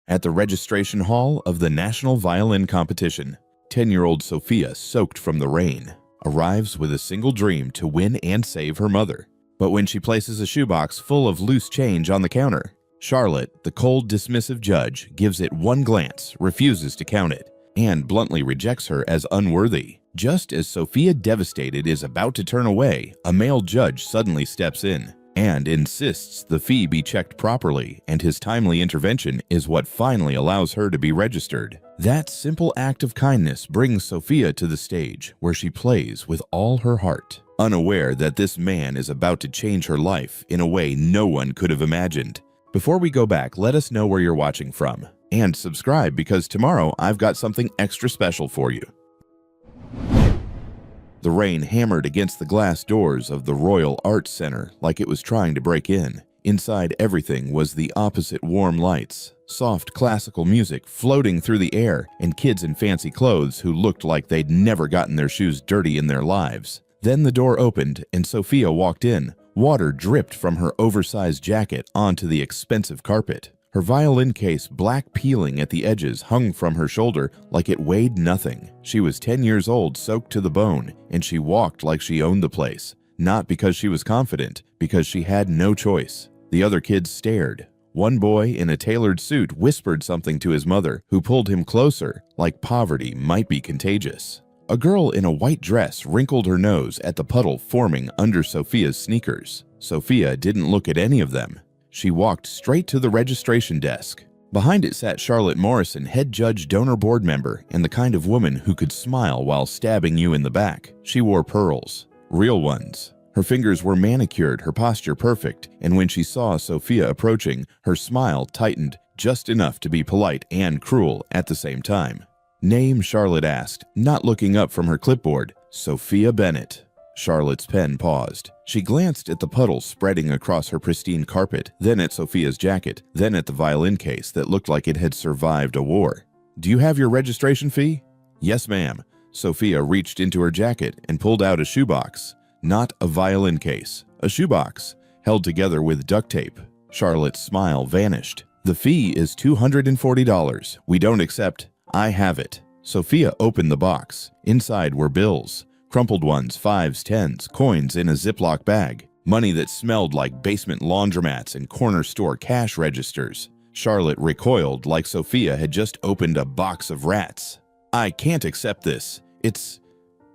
At the registration hall of the National Violin Competition, 10-year-old Sophia, soaked from the rain, arrives with a single dream to win and save her mother. But when she places a shoebox full of loose change on the counter, Charlotte, the cold, dismissive judge, gives it one glance, refuses to count it, and bluntly rejects her as unworthy. Just as Sophia, devastated, is about to turn away, a male judge suddenly steps in and insists the fee be checked properly, and his timely intervention is what finally allows her to be registered. That simple act of kindness brings Sophia to the stage, where she plays with all her heart, unaware that this man is about to change her life in a way no one could have imagined. Before we go back, let us know where you're watching from, and subscribe, because tomorrow I've got something extra special for you. The rain hammered against the glass doors of the Royal Arts Center like it was trying to break in. Inside, everything was the opposite warm lights, soft classical music floating through the air, and kids in fancy clothes who looked like they'd never gotten their shoes dirty in their lives. Then the door opened and Sophia walked in. Water dripped from her oversized jacket onto the expensive carpet. Her violin case, black peeling at the edges, hung from her shoulder like it weighed nothing. She was 10 years old, soaked to the bone, and she walked like she owned the place. Not because she was confident, because she had no choice. The other kids stared. One boy in a tailored suit whispered something to his mother, who pulled him closer, like poverty might be contagious. A girl in a white dress wrinkled her nose at the puddle forming under Sophia's sneakers. Sophia didn't look at any of them. She walked straight to the registration desk. Behind it sat Charlotte Morrison, head judge, donor board member, and the kind of woman who could smile while stabbing you in the back. She wore pearls, real ones. Her fingers were manicured, her posture perfect, and when she saw Sophia approaching, her smile tightened just enough to be polite and cruel at the same time. "Name?" Charlotte asked, not looking up from her clipboard. "Sophia Bennett." Charlotte's pen paused. She glanced at the puddle spreading across her pristine carpet, then at Sophia's jacket, then at the violin case that looked like it had survived a war. "Do you have your registration fee?" "Yes, ma'am." Sophia reached into her jacket and pulled out a shoebox. Not a violin case, a shoebox, held together with duct tape. Charlotte's smile vanished. "The fee is $240. We don't accept." "I have it." Sophia opened the box. Inside were bills. Crumpled ones, 5s, 10s, coins in a Ziploc bag, money that smelled like basement laundromats and corner store cash registers. Charlotte recoiled like Sophia had just opened a box of rats. "I can't accept this. It's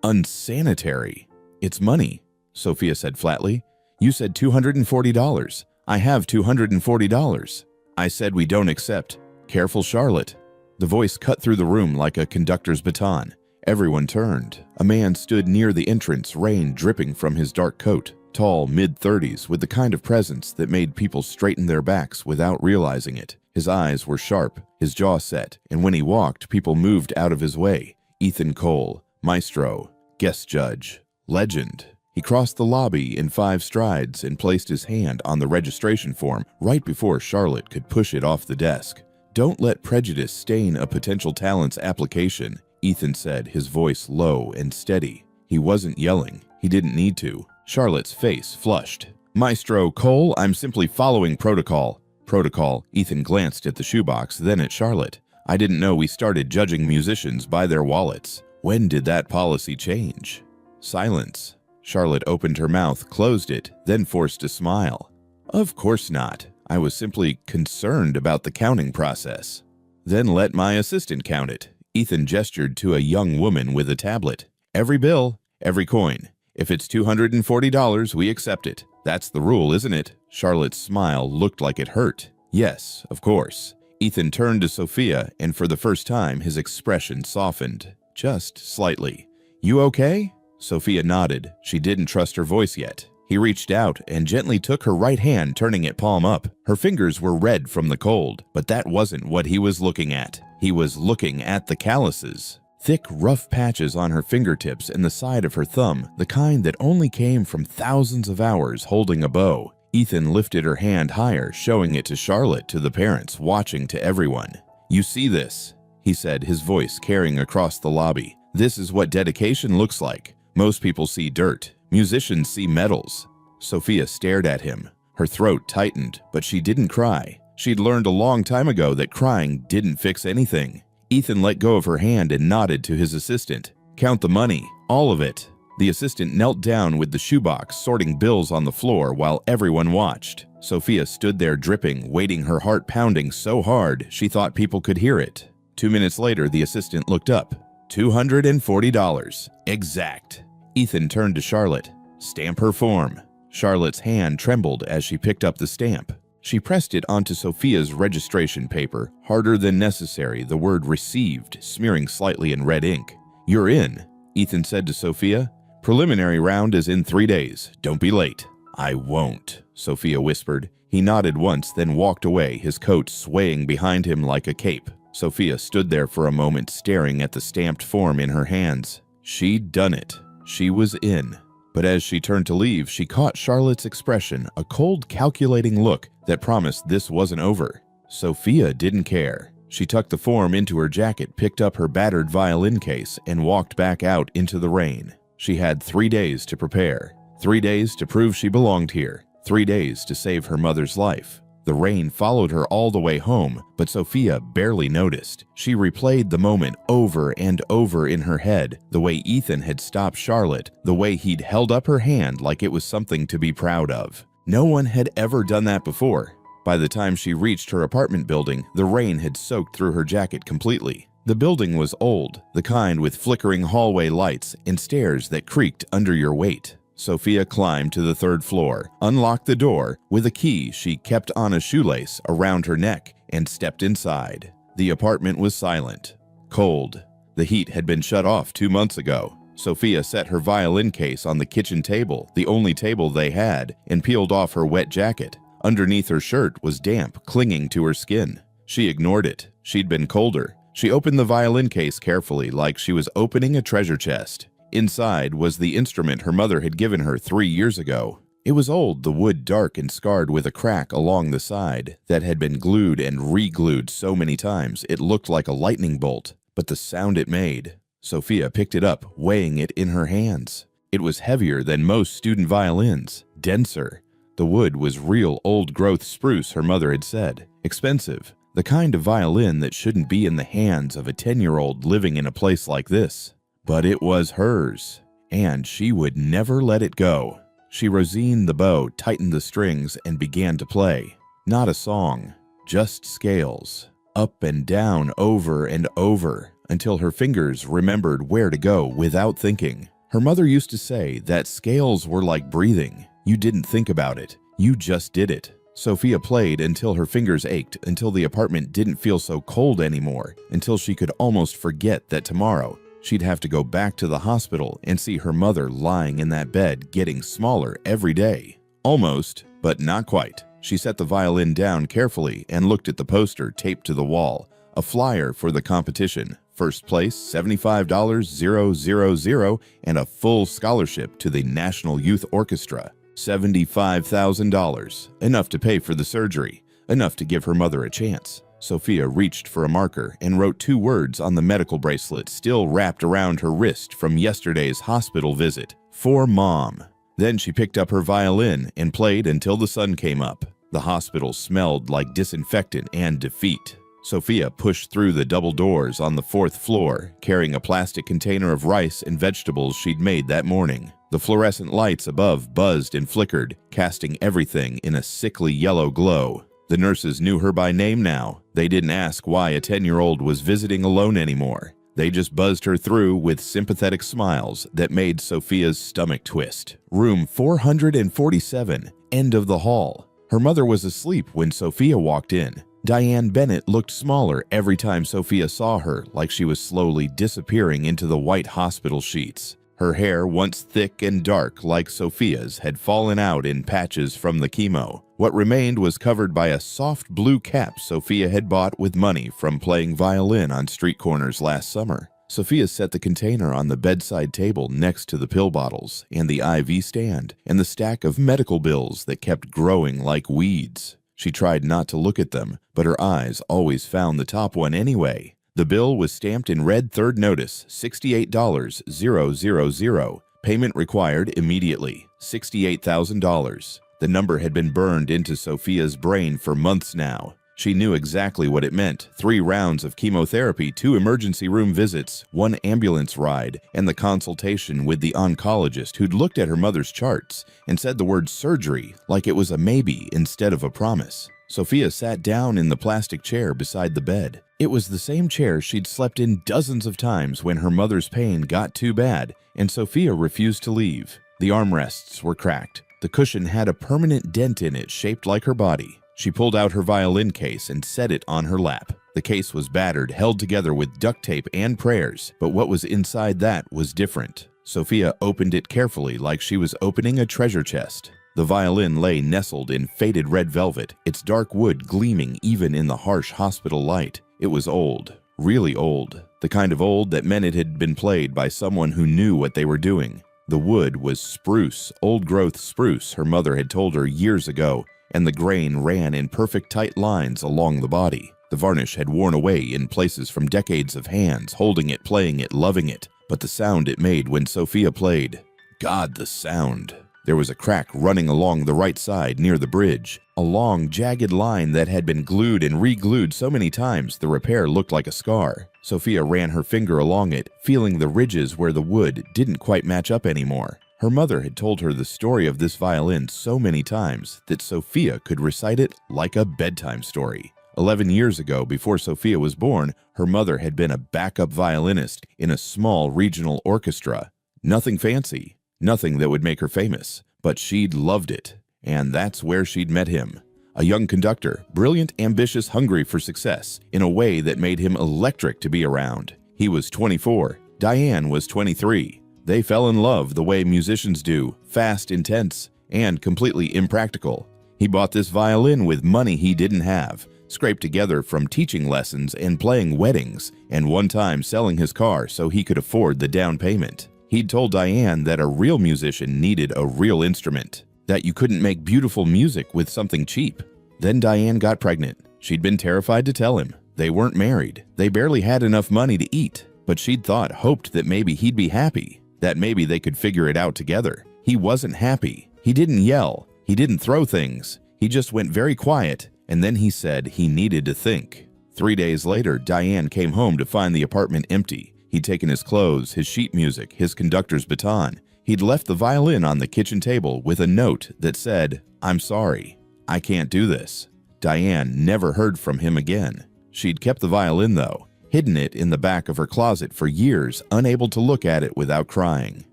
unsanitary." "It's money," Sophia said flatly. "You said $240. I have $240. I said we don't accept." "Careful, Charlotte." The voice cut through the room like a conductor's baton. Everyone turned. A man stood near the entrance, rain dripping from his dark coat. Tall, mid-30s, with the kind of presence that made people straighten their backs without realizing it. His eyes were sharp, his jaw set, and when he walked, people moved out of his way. Ethan Cole, maestro, guest judge, legend. He crossed the lobby in 5 strides and placed his hand on the registration form right before Charlotte could push it off the desk. "Don't let prejudice stain a potential talent's application," Ethan said, his voice low and steady. He wasn't yelling. He didn't need to. Charlotte's face flushed. "Maestro Cole, I'm simply following protocol." "Protocol?" Ethan glanced at the shoebox, then at Charlotte. "I didn't know we started judging musicians by their wallets. When did that policy change?" Silence. Charlotte opened her mouth, closed it, then forced a smile. "Of course not. I was simply concerned about the counting process." "Then let my assistant count it." Ethan gestured to a young woman with a tablet. "Every bill, every coin. If it's $240, we accept it. That's the rule, isn't it?" Charlotte's smile looked like it hurt. "Yes, of course." Ethan turned to Sophia, and for the first time, his expression softened, just slightly. "You okay?" Sophia nodded. She didn't trust her voice yet. He reached out and gently took her right hand, turning it palm up. Her fingers were red from the cold, but that wasn't what he was looking at. He was looking at the calluses. Thick, rough patches on her fingertips and the side of her thumb, the kind that only came from thousands of hours holding a bow. Ethan lifted her hand higher, showing it to Charlotte, to the parents, watching, to everyone. "You see this?" he said, his voice carrying across the lobby. "This is what dedication looks like. Most people see dirt. Musicians see medals." Sophia stared at him. Her throat tightened, but she didn't cry. She'd learned a long time ago that crying didn't fix anything. Ethan let go of her hand and nodded to his assistant. "Count the money, all of it." The assistant knelt down with the shoebox, sorting bills on the floor while everyone watched. Sophia stood there dripping, waiting, her heart pounding so hard she thought people could hear it. 2 minutes later, the assistant looked up. $240. Exact. Ethan turned to Charlotte. "Stamp her form." Charlotte's hand trembled as she picked up the stamp. She pressed it onto Sophia's registration paper, harder than necessary, the word "received" smearing slightly in red ink. "You're in," Ethan said to Sophia. "Preliminary round is in 3 days. Don't be late." "I won't," Sophia whispered. He nodded once, then walked away, his coat swaying behind him like a cape. Sophia stood there for a moment, staring at the stamped form in her hands. She'd done it. She was in. But as she turned to leave, she caught Charlotte's expression, a cold, calculating look that promised this wasn't over. Sophia didn't care. She tucked the form into her jacket, picked up her battered violin case, and walked back out into the rain. She had 3 days to prepare. 3 days to prove she belonged here. 3 days to save her mother's life. The rain followed her all the way home, but Sophia barely noticed. She replayed the moment over and over in her head, the way Ethan had stopped Charlotte, the way he'd held up her hand like it was something to be proud of. No one had ever done that before. By the time she reached her apartment building, the rain had soaked through her jacket completely. The building was old, the kind with flickering hallway lights and stairs that creaked under your weight. Sophia climbed to the 3rd floor, unlocked the door with a key she kept on a shoelace around her neck, and stepped inside. The apartment was silent, cold. The heat had been shut off 2 months ago. Sophia set her violin case on the kitchen table, the only table they had, and peeled off her wet jacket. Underneath her shirt was damp, clinging to her skin. She ignored it. She'd been colder. She opened the violin case carefully, like she was opening a treasure chest. Inside was the instrument her mother had given her 3 years ago. It was old, the wood dark and scarred with a crack along the side that had been glued and re-glued so many times it looked like a lightning bolt. But the sound it made. Sophia picked it up, weighing it in her hands. It was heavier than most student violins, denser. The wood was real old-growth spruce, her mother had said. Expensive. The kind of violin that shouldn't be in the hands of a 10-year-old living in a place like this. But it was hers, and she would never let it go. She rosined the bow, tightened the strings, and began to play. Not a song, just scales. Up and down, over and over, until her fingers remembered where to go without thinking. Her mother used to say that scales were like breathing. You didn't think about it, you just did it. Sophia played until her fingers ached, until the apartment didn't feel so cold anymore, until she could almost forget that tomorrow she'd have to go back to the hospital and see her mother lying in that bed, getting smaller every day. Almost, but not quite. She set the violin down carefully and looked at the poster taped to the wall, a flyer for the competition. First place, $75,000, and a full scholarship to the National Youth Orchestra. $75,000, enough to pay for the surgery, enough to give her mother a chance. Sophia reached for a marker and wrote 2 words on the medical bracelet still wrapped around her wrist from yesterday's hospital visit. For Mom. Then she picked up her violin and played until the sun came up. The hospital smelled like disinfectant and defeat. Sophia pushed through the double doors on the 4th floor, carrying a plastic container of rice and vegetables she'd made that morning. The fluorescent lights above buzzed and flickered, casting everything in a sickly yellow glow. The nurses knew her by name now. They didn't ask why a 10-year-old was visiting alone anymore. They just buzzed her through with sympathetic smiles that made Sophia's stomach twist. Room 447, end of the hall. Her mother was asleep when Sophia walked in. Diane Bennett looked smaller every time Sophia saw her, like she was slowly disappearing into the white hospital sheets. Her hair, once thick and dark like Sophia's, had fallen out in patches from the chemo. What remained was covered by a soft blue cap Sophia had bought with money from playing violin on street corners last summer. Sophia set the container on the bedside table next to the pill bottles and the IV stand and the stack of medical bills that kept growing like weeds. She tried not to look at them, but her eyes always found the top one anyway. The bill was stamped in red third notice, $68,000. Payment required immediately, $68,000. The number had been burned into Sophia's brain for months now. She knew exactly what it meant: 3 rounds of chemotherapy, 2 emergency room visits, 1 ambulance ride, and the consultation with the oncologist who'd looked at her mother's charts and said the word surgery like it was a maybe instead of a promise. Sophia sat down in the plastic chair beside the bed. It was the same chair she'd slept in dozens of times when her mother's pain got too bad, and Sophia refused to leave. The armrests were cracked. The cushion had a permanent dent in it shaped like her body. She pulled out her violin case and set it on her lap. The case was battered, held together with duct tape and prayers, but what was inside that was different. Sophia opened it carefully like she was opening a treasure chest. The violin lay nestled in faded red velvet, its dark wood gleaming even in the harsh hospital light. It was old, really old, the kind of old that meant it had been played by someone who knew what they were doing. The wood was spruce, old-growth spruce her mother had told her years ago, and the grain ran in perfect tight lines along the body. The varnish had worn away in places from decades of hands holding it, playing it, loving it, but the sound it made when Sophia played, God, the sound. There was a crack running along the right side near the bridge, a long, jagged line that had been glued and re-glued so many times the repair looked like a scar. Sophia ran her finger along it, feeling the ridges where the wood didn't quite match up anymore. Her mother had told her the story of this violin so many times that Sophia could recite it like a bedtime story. 11 years ago, before Sophia was born, her mother had been a backup violinist in a small regional orchestra. Nothing fancy. Nothing that would make her famous, but she'd loved it, and that's where she'd met him. A young conductor, brilliant, ambitious, hungry for success, in a way that made him electric to be around. He was 24, Diane was 23. They fell in love the way musicians do, fast, intense, and completely impractical. He bought this violin with money he didn't have, scraped together from teaching lessons and playing weddings, and one time selling his car so he could afford the down payment. He'd told Diane that a real musician needed a real instrument, that you couldn't make beautiful music with something cheap. Then Diane got pregnant. She'd been terrified to tell him. They weren't married. They barely had enough money to eat, but she'd hoped that maybe he'd be happy, that maybe they could figure it out together. He wasn't happy. He didn't yell. He didn't throw things. He just went very quiet, and then he said he needed to think. 3 days later, Diane came home to find the apartment empty. He'd taken his clothes, his sheet music, his conductor's baton. He'd left the violin on the kitchen table with a note that said, "I'm sorry. I can't do this." Diane never heard from him again. She'd kept the violin, though, hidden it in the back of her closet for years, unable to look at it without crying.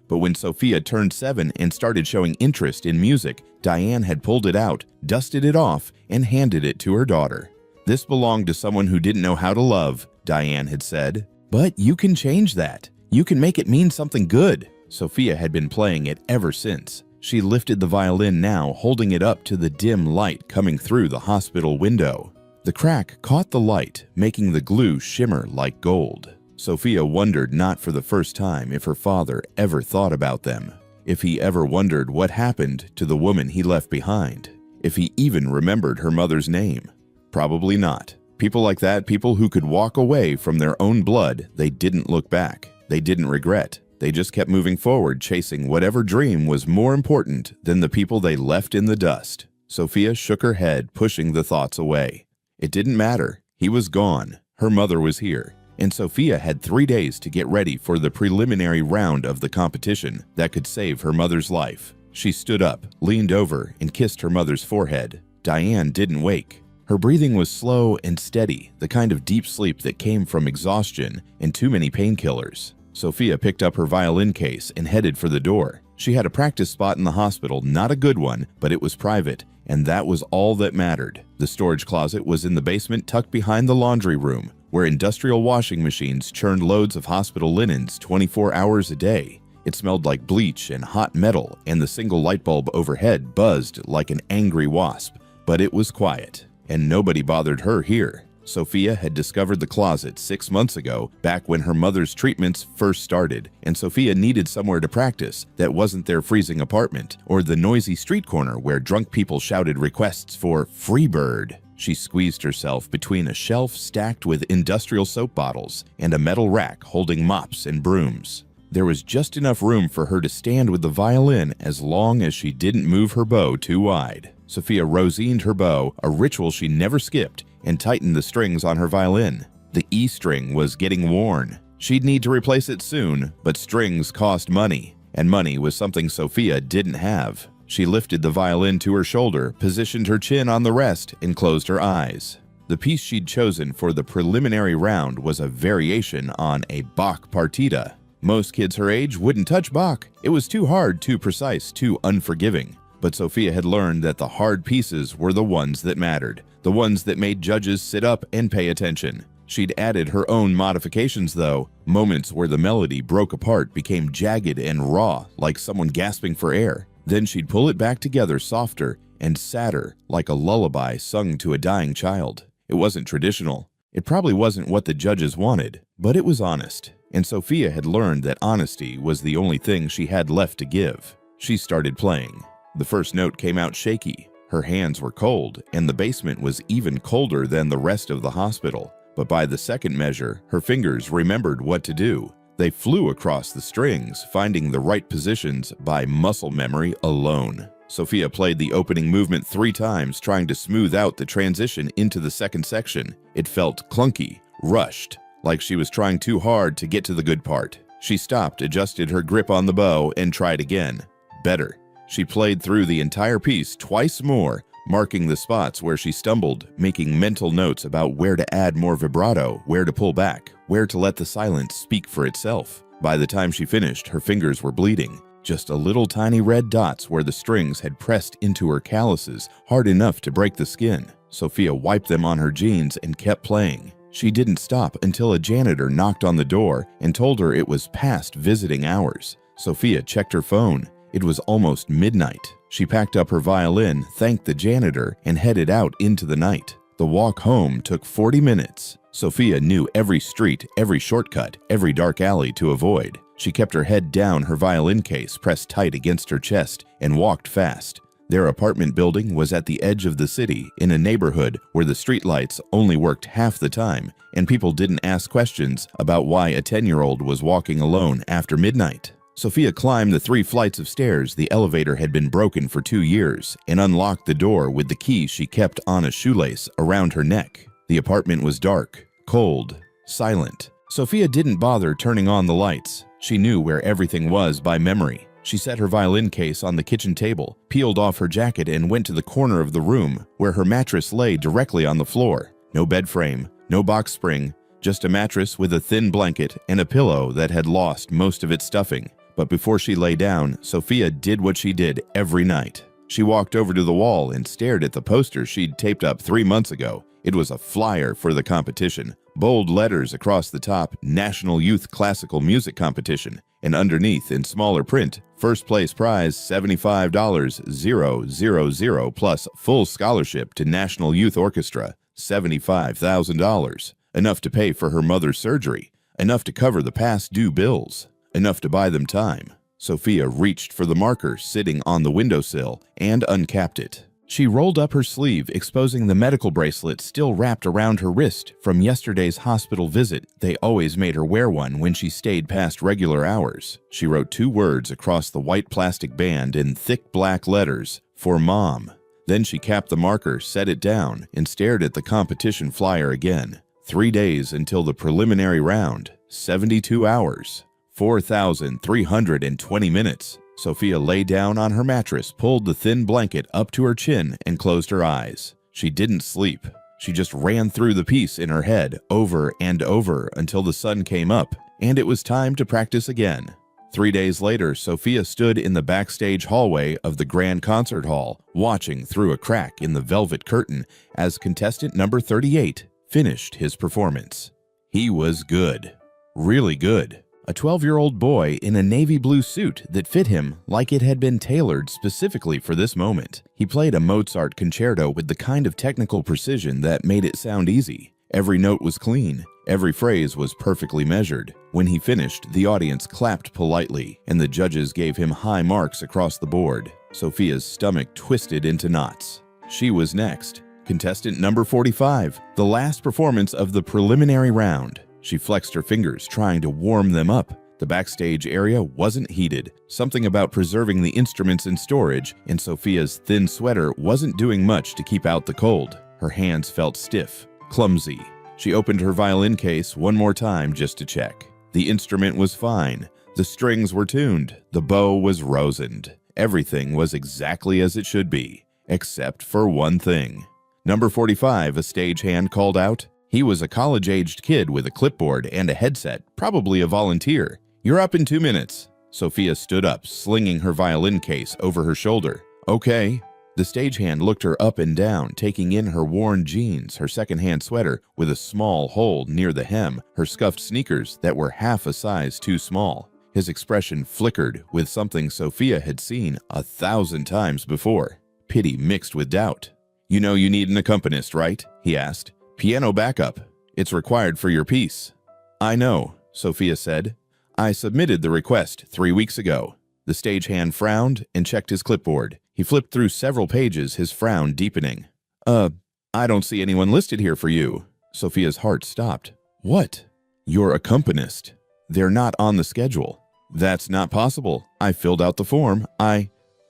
But when Sophia turned 7 and started showing interest in music, Diane had pulled it out, dusted it off, and handed it to her daughter. "This belonged to someone who didn't know how to love," Diane had said. "But you can change that. You can make it mean something good." Sophia had been playing it ever since. She lifted the violin now, holding it up to the dim light coming through the hospital window. The crack caught the light, making the glue shimmer like gold. Sophia wondered not for the first time if her father ever thought about them, if he ever wondered what happened to the woman he left behind, if he even remembered her mother's name. Probably not. People like that, people who could walk away from their own blood, they didn't look back. They didn't regret. They just kept moving forward, chasing whatever dream was more important than the people they left in the dust. Sophia shook her head, pushing the thoughts away. It didn't matter. He was gone. Her mother was here. And Sophia had 3 days to get ready for the preliminary round of the competition that could save her mother's life. She stood up, leaned over, and kissed her mother's forehead. Diane didn't wake. Her breathing was slow and steady, the kind of deep sleep that came from exhaustion and too many painkillers. Sophia picked up her violin case and headed for the door. She had a practice spot in the hospital, not a good one, but it was private, and that was all that mattered. The storage closet was in the basement tucked behind the laundry room, where industrial washing machines churned loads of hospital linens 24 hours a day. It smelled like bleach and hot metal, and the single light bulb overhead buzzed like an angry wasp. But it was quiet, and nobody bothered her here. Sophia had discovered the closet 6 months ago, back when her mother's treatments first started, and Sophia needed somewhere to practice that wasn't their freezing apartment or the noisy street corner where drunk people shouted requests for Freebird. She squeezed herself between a shelf stacked with industrial soap bottles and a metal rack holding mops and brooms. There was just enough room for her to stand with the violin as long as she didn't move her bow too wide. Sophia rosined her bow, a ritual she never skipped, and tightened the strings on her violin. The E string was getting worn. She'd need to replace it soon, but strings cost money, and money was something Sophia didn't have. She lifted the violin to her shoulder, positioned her chin on the rest, and closed her eyes. The piece she'd chosen for the preliminary round was a variation on a Bach partita. Most kids her age wouldn't touch Bach. It was too hard, too precise, too unforgiving. But Sophia had learned that the hard pieces were the ones that mattered, the ones that made judges sit up and pay attention. She'd added her own modifications though. Moments where the melody broke apart became jagged and raw, like someone gasping for air. Then she'd pull it back together softer and sadder, like a lullaby sung to a dying child. It wasn't traditional. It probably wasn't what the judges wanted, but it was honest. And Sophia had learned that honesty was the only thing she had left to give. She started playing. The first note came out shaky. Her hands were cold, and the basement was even colder than the rest of the hospital. But by the second measure, her fingers remembered what to do. They flew across the strings, finding the right positions by muscle memory alone. Sophia played the opening movement 3 times, trying to smooth out the transition into the second section. It felt clunky, rushed, like she was trying too hard to get to the good part. She stopped, adjusted her grip on the bow, and tried again. Better. She played through the entire piece twice more, marking the spots where she stumbled, making mental notes about where to add more vibrato, where to pull back, where to let the silence speak for itself. By the time she finished, her fingers were bleeding. Just a little tiny red dots where the strings had pressed into her calluses, hard enough to break the skin. Sophia wiped them on her jeans and kept playing. She didn't stop until a janitor knocked on the door and told her it was past visiting hours. Sophia checked her phone. It was almost midnight. She packed up her violin, thanked the janitor, and headed out into the night. The walk home took 40 minutes. Sophia knew every street, every shortcut, every dark alley to avoid. She kept her head down, her violin case pressed tight against her chest, and walked fast. Their apartment building was at the edge of the city, in a neighborhood where the streetlights only worked half the time, and people didn't ask questions about why a 10-year-old was walking alone after midnight. Sophia climbed the 3 flights of stairs. The elevator had been broken for 2 years, and unlocked the door with the key she kept on a shoelace around her neck. The apartment was dark, cold, silent. Sophia didn't bother turning on the lights. She knew where everything was by memory. She set her violin case on the kitchen table, peeled off her jacket, and went to the corner of the room where her mattress lay directly on the floor. No bed frame, no box spring, just a mattress with a thin blanket and a pillow that had lost most of its stuffing. But before she lay down, Sophia did what she did every night. She walked over to the wall and stared at the poster she'd taped up 3 months ago. It was a flyer for the competition. Bold letters across the top, National Youth Classical Music Competition, and underneath in smaller print, first place prize $75,000 plus full scholarship to National Youth Orchestra, $75,000. Enough to pay for her mother's surgery, enough to cover the past due bills, enough to buy them time. Sophia reached for the marker sitting on the windowsill and uncapped it. She rolled up her sleeve, exposing the medical bracelet still wrapped around her wrist from yesterday's hospital visit. They always made her wear one when she stayed past regular hours. She wrote 2 words across the white plastic band in thick black letters, "For Mom." Then she capped the marker, set it down, and stared at the competition flyer again. 3 days until the preliminary round, 72 hours, 4,320 minutes. Sophia lay down on her mattress, pulled the thin blanket up to her chin, and closed her eyes. She didn't sleep. She just ran through the piece in her head over and over until the sun came up, and it was time to practice again. 3 days later, Sophia stood in the backstage hallway of the Grand Concert Hall, watching through a crack in the velvet curtain as contestant number 38 finished his performance. He was good. Really good. A 12-year-old boy in a navy blue suit that fit him like it had been tailored specifically for this moment. He played a Mozart concerto with the kind of technical precision that made it sound easy. Every note was clean. Every phrase was perfectly measured. When he finished, the audience clapped politely, and the judges gave him high marks across the board. Sophia's stomach twisted into knots. She was next. Contestant number 45, the last performance of the preliminary round. She flexed her fingers, trying to warm them up. The backstage area wasn't heated. Something about preserving the instruments in storage, and Sophia's thin sweater wasn't doing much to keep out the cold. Her hands felt stiff. clumsy. She opened her violin case one more time just to check. The instrument was fine. The strings were tuned. The bow was rosined. Everything was exactly as it should be, except for one thing. Number 45, a stagehand called out. He was a college-aged kid with a clipboard and a headset, probably a volunteer. "You're up in 2 minutes." Sophia stood up, slinging her violin case over her shoulder. "Okay." The stagehand looked her up and down, taking in her worn jeans, her secondhand sweater with a small hole near the hem, her scuffed sneakers that were half a size too small. His expression flickered with something Sophia had seen 1,000 times before, pity mixed with doubt. "You know you need an accompanist, right?" he asked. "Piano backup. It's required for your piece." "I know," Sophia said. "I submitted the request 3 weeks ago." The stagehand frowned and checked his clipboard. He flipped through several pages, his frown deepening. I don't see anyone listed here for you." Sophia's heart stopped. "What?" "Your accompanist. They're not on the schedule." "That's not possible. I filled out the form.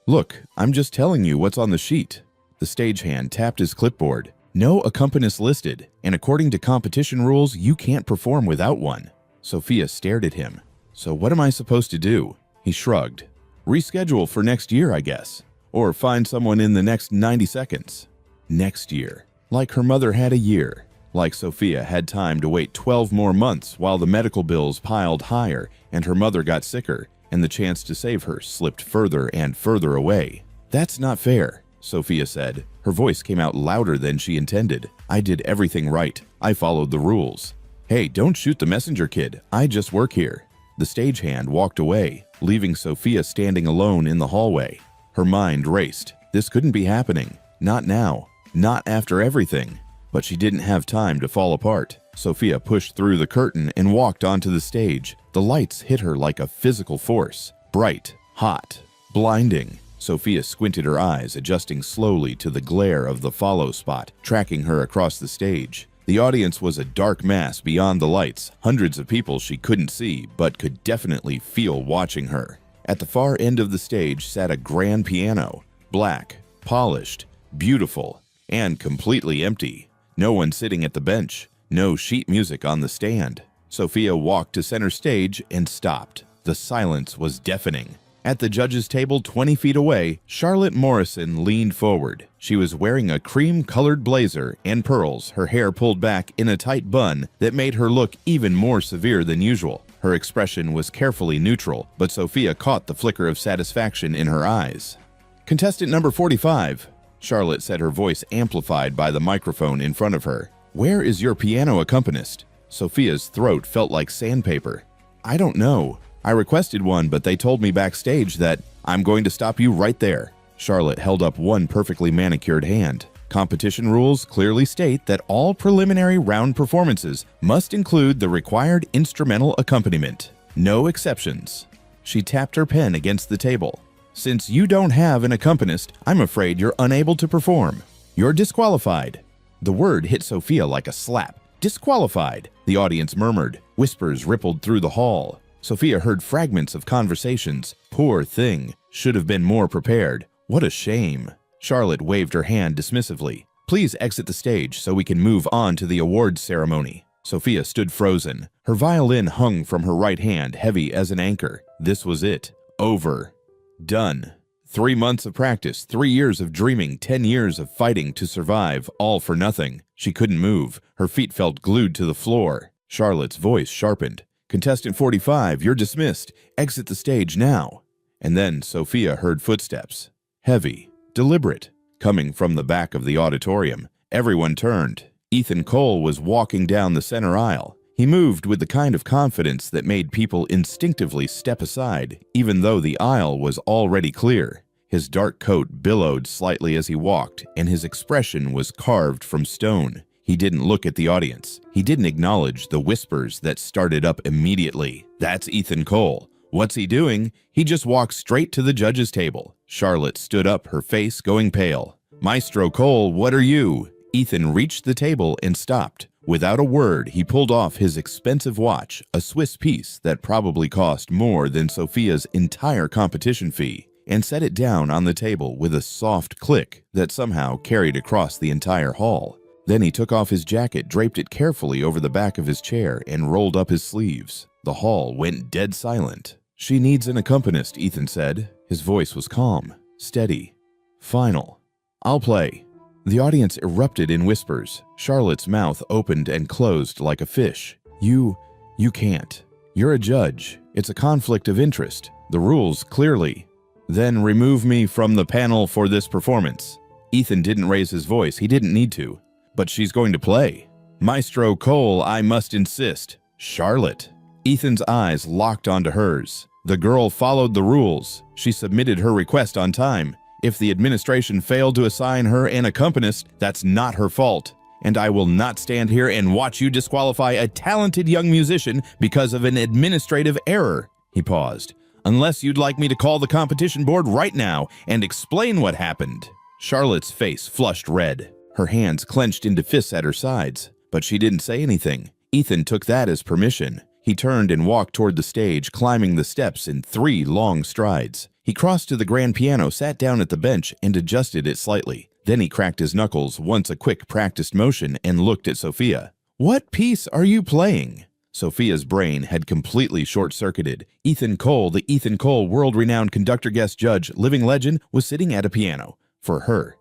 Look, I'm just telling you what's on the sheet." The stagehand tapped his clipboard. "No accompanist listed, and according to competition rules, you can't perform without one." Sophia stared at him. "So what am I supposed to do?" He shrugged. "Reschedule for next year, I guess. Or find someone in the next 90 seconds. Next year. Like her mother had a year. Like Sophia had time to wait 12 more months while the medical bills piled higher and her mother got sicker, and the chance to save her slipped further and further away. "That's not fair," Sophia said. Her voice came out louder than she intended. "I did everything right. I followed the rules." "Hey, don't shoot the messenger, kid. I just work here." The stagehand walked away, leaving Sophia standing alone in the hallway. Her mind raced. This couldn't be happening. Not now. Not after everything. But she didn't have time to fall apart. Sophia pushed through the curtain and walked onto the stage. The lights hit her like a physical force. Bright, hot, blinding. Sophia squinted her eyes, adjusting slowly to the glare of the follow spot, tracking her across the stage. The audience was a dark mass beyond the lights, hundreds of people she couldn't see but could definitely feel watching her. At the far end of the stage sat a grand piano, black, polished, beautiful, and completely empty. No one sitting at the bench, no sheet music on the stand. Sophia walked to center stage and stopped. The silence was deafening. At the judges' table 20 feet away, Charlotte Morrison leaned forward. She was wearing a cream-colored blazer and pearls, her hair pulled back in a tight bun that made her look even more severe than usual. Her expression was carefully neutral, but Sophia caught the flicker of satisfaction in her eyes. "Contestant number 45, Charlotte said, her voice amplified by the microphone in front of her. "Where is your piano accompanist?" Sophia's throat felt like sandpaper. "I don't know. I requested one, but they told me backstage that I'm going to stop you right there." Charlotte held up one perfectly manicured hand. "Competition rules clearly state that all preliminary round performances must include the required instrumental accompaniment. No exceptions." She tapped her pen against the table. "Since you don't have an accompanist, I'm afraid you're unable to perform. You're disqualified." The word hit Sophia like a slap. "Disqualified," the audience murmured. Whispers rippled through the hall. Sophia heard fragments of conversations. "Poor thing. Should have been more prepared. What a shame." Charlotte waved her hand dismissively. "Please exit the stage so we can move on to the awards ceremony." Sophia stood frozen. Her violin hung from her right hand, heavy as an anchor. This was it. Over. Done. 3 months of practice, 3 years of dreaming, 10 years of fighting to survive, all for nothing. She couldn't move. Her feet felt glued to the floor. Charlotte's voice sharpened. "Contestant 45, you're dismissed. Exit the stage now." And then Sophia heard footsteps. Heavy, deliberate, coming from the back of the auditorium. Everyone turned. Ethan Cole was walking down the center aisle. He moved with the kind of confidence that made people instinctively step aside, even though the aisle was already clear. His dark coat billowed slightly as he walked, and his expression was carved from stone. He didn't look at the audience. He didn't acknowledge the whispers that started up immediately. "That's Ethan Cole. What's he doing?" He just walked straight to the judge's table. Charlotte stood up, her face going pale. "Maestro Cole, what are you?" Ethan reached the table and stopped. Without a word, he pulled off his expensive watch, a Swiss piece that probably cost more than Sophia's entire competition fee, and set it down on the table with a soft click that somehow carried across the entire hall. Then he took off his jacket, draped it carefully over the back of his chair, and rolled up his sleeves. The hall went dead silent. "She needs an accompanist," Ethan said. His voice was calm, steady, final. "I'll play." The audience erupted in whispers. Charlotte's mouth opened and closed like a fish. You can't. You're a judge. It's a conflict of interest. The rules clearly." "Then remove me from the panel for this performance." Ethan didn't raise his voice. He didn't need to. "But she's going to play. Maestro Cole, I must insist." "Charlotte." Ethan's eyes locked onto hers. The girl followed the rules. She submitted her request on time. If the administration failed to assign her an accompanist, that's not her fault. And I will not stand here and watch you disqualify a talented young musician because of an administrative error. He paused. "Unless you'd like me to call the competition board right now and explain what happened." Charlotte's face flushed red. Her hands clenched into fists at her sides, but she didn't say anything. Ethan took that as permission. He turned and walked toward the stage, climbing the steps in 3 long strides. He crossed to the grand piano, sat down at the bench, and adjusted it slightly. Then he cracked his knuckles, once a quick practiced motion, and looked at Sophia. "What piece are you playing?" Sophia's brain had completely short-circuited. Ethan Cole, the Ethan Cole, world-renowned conductor guest judge, living legend, was sitting at a piano. For her.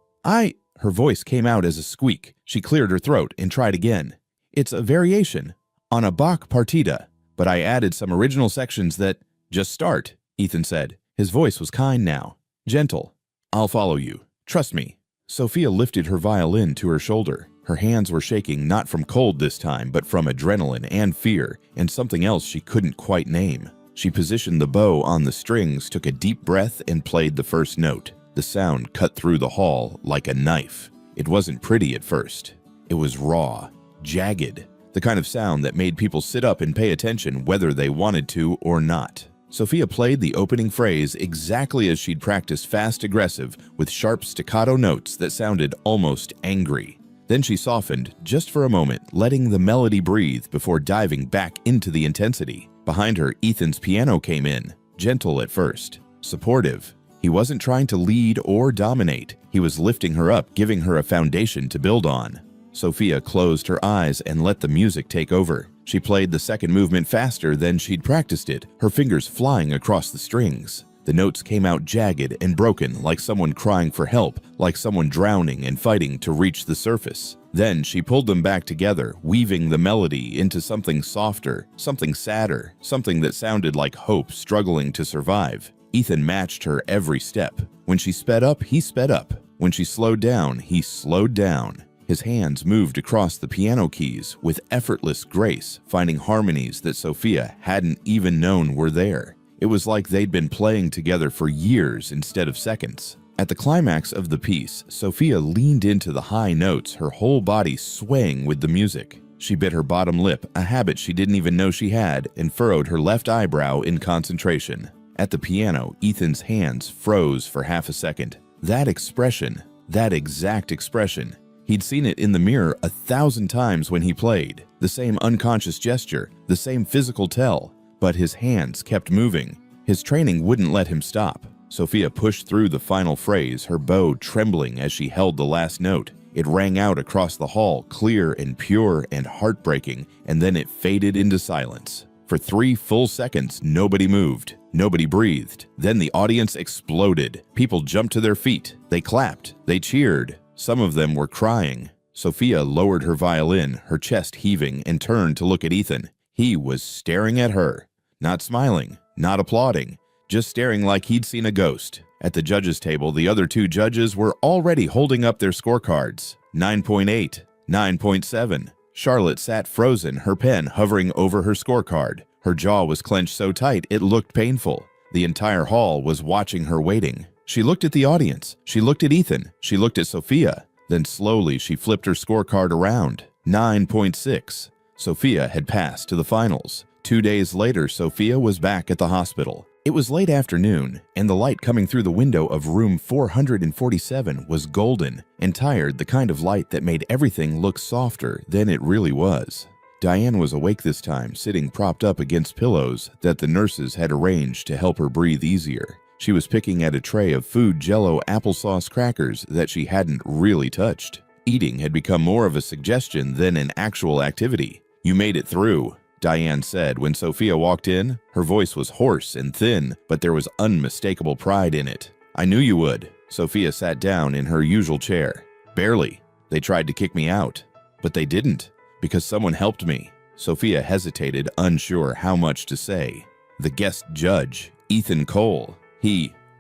Her voice came out as a squeak. She cleared her throat and tried again. "It's a variation on a Bach partita, but I added some original sections that—" "Just start," Ethan said. His voice was kind now. Gentle. "I'll follow you. Trust me." Sophia lifted her violin to her shoulder. Her hands were shaking, not from cold this time, but from adrenaline and fear, and something else she couldn't quite name. She positioned the bow on the strings, took a deep breath, and played the first note. The sound cut through the hall like a knife. It wasn't pretty at first. It was raw, jagged, the kind of sound that made people sit up and pay attention whether they wanted to or not. Sophia played the opening phrase exactly as she'd practiced, fast, aggressive, with sharp staccato notes that sounded almost angry. Then she softened, just for a moment, letting the melody breathe before diving back into the intensity. Behind her, Ethan's piano came in, gentle at first, supportive. He wasn't trying to lead or dominate. He was lifting her up, giving her a foundation to build on. Sophia closed her eyes and let the music take over. She played the second movement faster than she'd practiced it, her fingers flying across the strings. The notes came out jagged and broken, like someone crying for help, like someone drowning and fighting to reach the surface. Then she pulled them back together, weaving the melody into something softer, something sadder, something that sounded like hope struggling to survive. Ethan matched her every step. When she sped up, he sped up. When she slowed down, he slowed down. His hands moved across the piano keys with effortless grace, finding harmonies that Sophia hadn't even known were there. It was like they'd been playing together for years instead of seconds. At the climax of the piece, Sophia leaned into the high notes, her whole body swaying with the music. She bit her bottom lip, a habit she didn't even know she had, and furrowed her left eyebrow in concentration. At the piano, Ethan's hands froze for half a second. That expression, that exact expression. He'd seen it in the mirror 1,000 times when he played. The same unconscious gesture, the same physical tell. But his hands kept moving. His training wouldn't let him stop. Sophia pushed through the final phrase, her bow trembling as she held the last note. It rang out across the hall, clear and pure and heartbreaking, and then it faded into silence. For 3 full seconds, nobody moved. Nobody breathed. Then the audience exploded. People jumped to their feet. They clapped. They cheered. Some of them were crying. Sophia lowered her violin, her chest heaving, and turned to look at Ethan. He was staring at her. Not smiling, not applauding, just staring like he'd seen a ghost. At the judges' table, the other 2 judges were already holding up their scorecards. 9.8, 9.7. Charlotte sat frozen, her pen hovering over her scorecard. Her jaw was clenched so tight it looked painful. The entire hall was watching her waiting. She looked at the audience. She looked at Ethan. She looked at Sophia. Then slowly she flipped her scorecard around. 9.6. Sophia had passed to the finals. 2 days later, Sophia was back at the hospital. It was late afternoon, and the light coming through the window of room 447 was golden and tired, the kind of light that made everything look softer than it really was. Diane was awake this time, sitting propped up against pillows that the nurses had arranged to help her breathe easier. She was picking at a tray of food Jell-O applesauce crackers that she hadn't really touched. Eating had become more of a suggestion than an actual activity. "You made it through," Diane said when Sophia walked in. Her voice was hoarse and thin, but there was unmistakable pride in it. "I knew you would." Sophia sat down in her usual chair. "Barely. They tried to kick me out. But they didn't, because someone helped me." Sophia hesitated, unsure how much to say. "The guest judge, Ethan Cole.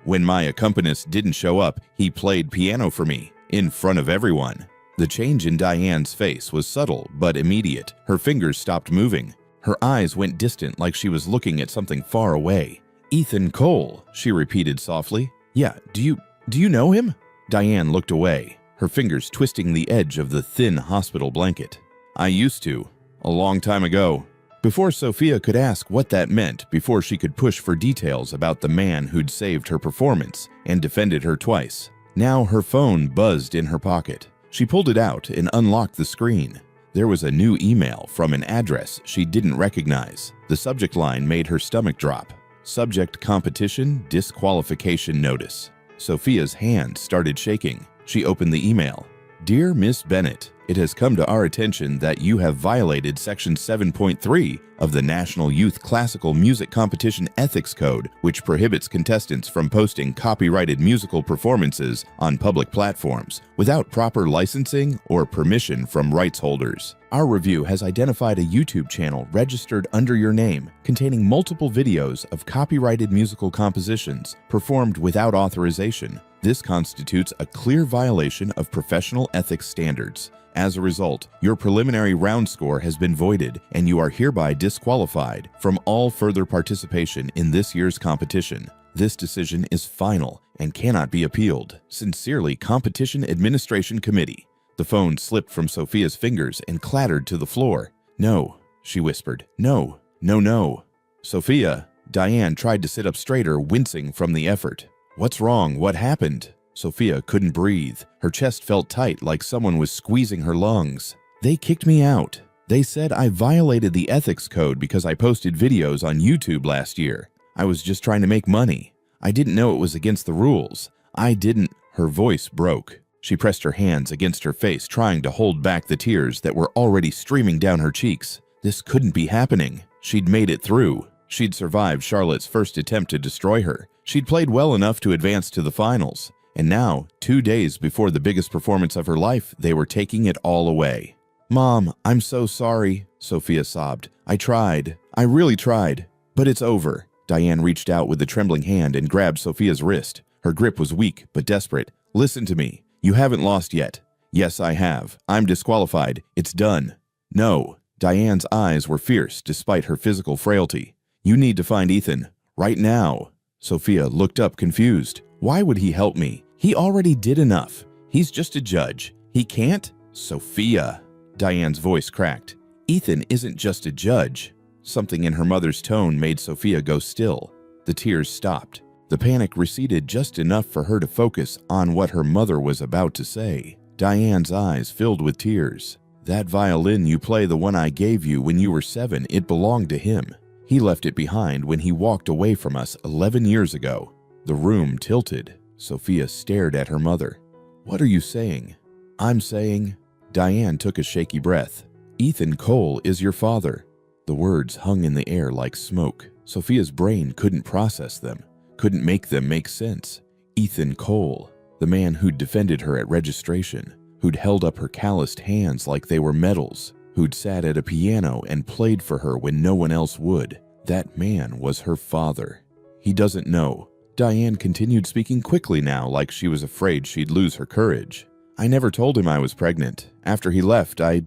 When my accompanist didn't show up, he played piano for me, in front of everyone." The change in Diane's face was subtle but immediate. Her fingers stopped moving. Her eyes went distant like she was looking at something far away. "Ethan Cole," she repeated softly. "Yeah, do you know him?" Diane looked away, her fingers twisting the edge of the thin hospital blanket. "I used to, a long time ago." Before Sophia could ask what that meant, before she could push for details about the man who'd saved her performance and defended her twice. Now her phone buzzed in her pocket. She pulled it out and unlocked the screen. There was a new email from an address she didn't recognize. The subject line made her stomach drop. "Subject competition disqualification notice." Sophia's hand started shaking. She opened the email. "Dear Miss Bennett, it has come to our attention that you have violated Section 7.3 of the National Youth Classical Music Competition Ethics Code, which prohibits contestants from posting copyrighted musical performances on public platforms without proper licensing or permission from rights holders. Our review has identified a YouTube channel registered under your name containing multiple videos of copyrighted musical compositions performed without authorization. This constitutes a clear violation of professional ethics standards. As a result, your preliminary round score has been voided, and you are hereby disqualified from all further participation in this year's competition. This decision is final and cannot be appealed. Sincerely, Competition Administration Committee." The phone slipped from Sophia's fingers and clattered to the floor. "No," she whispered. "No, no, no." "Sophia." Diane tried to sit up straighter, wincing from the effort. "What's wrong? What happened?" Sophia couldn't breathe. Her chest felt tight like someone was squeezing her lungs. "They kicked me out. They said I violated the ethics code because I posted videos on YouTube last year. I was just trying to make money. I didn't know it was against the rules. I didn't." Her voice broke. She pressed her hands against her face, trying to hold back the tears that were already streaming down her cheeks. This couldn't be happening. She'd made it through. She'd survived Charlotte's first attempt to destroy her. She'd played well enough to advance to the finals. And now, 2 days before the biggest performance of her life, they were taking it all away. "Mom, I'm so sorry," Sophia sobbed. "I tried. I really tried. But it's over." Diane reached out with a trembling hand and grabbed Sophia's wrist. Her grip was weak but desperate. "Listen to me. You haven't lost yet." "Yes, I have. I'm disqualified. It's done." "No." Diane's eyes were fierce despite her physical frailty. "You need to find Ethan. Right now." Sophia looked up confused. "Why would he help me? He already did enough. He's just a judge. He can't?" "Sophia." Diane's voice cracked. "Ethan isn't just a judge." Something in her mother's tone made Sophia go still. The tears stopped. The panic receded just enough for her to focus on what her mother was about to say. Diane's eyes filled with tears. "That violin you play, the one I gave you when you were 7, it belonged to him. He left it behind when he walked away from us 11 years ago." The room tilted. Sophia stared at her mother. "What are you saying?" "I'm saying..." Diane took a shaky breath. "Ethan Cole is your father." The words hung in the air like smoke. Sophia's brain couldn't process them, couldn't make them make sense. Ethan Cole, the man who'd defended her at registration, who'd held up her calloused hands like they were medals, who'd sat at a piano and played for her when no one else would. That man was her father. "He doesn't know." Diane continued, speaking quickly now, like she was afraid she'd lose her courage. "I never told him I was pregnant. After he left, I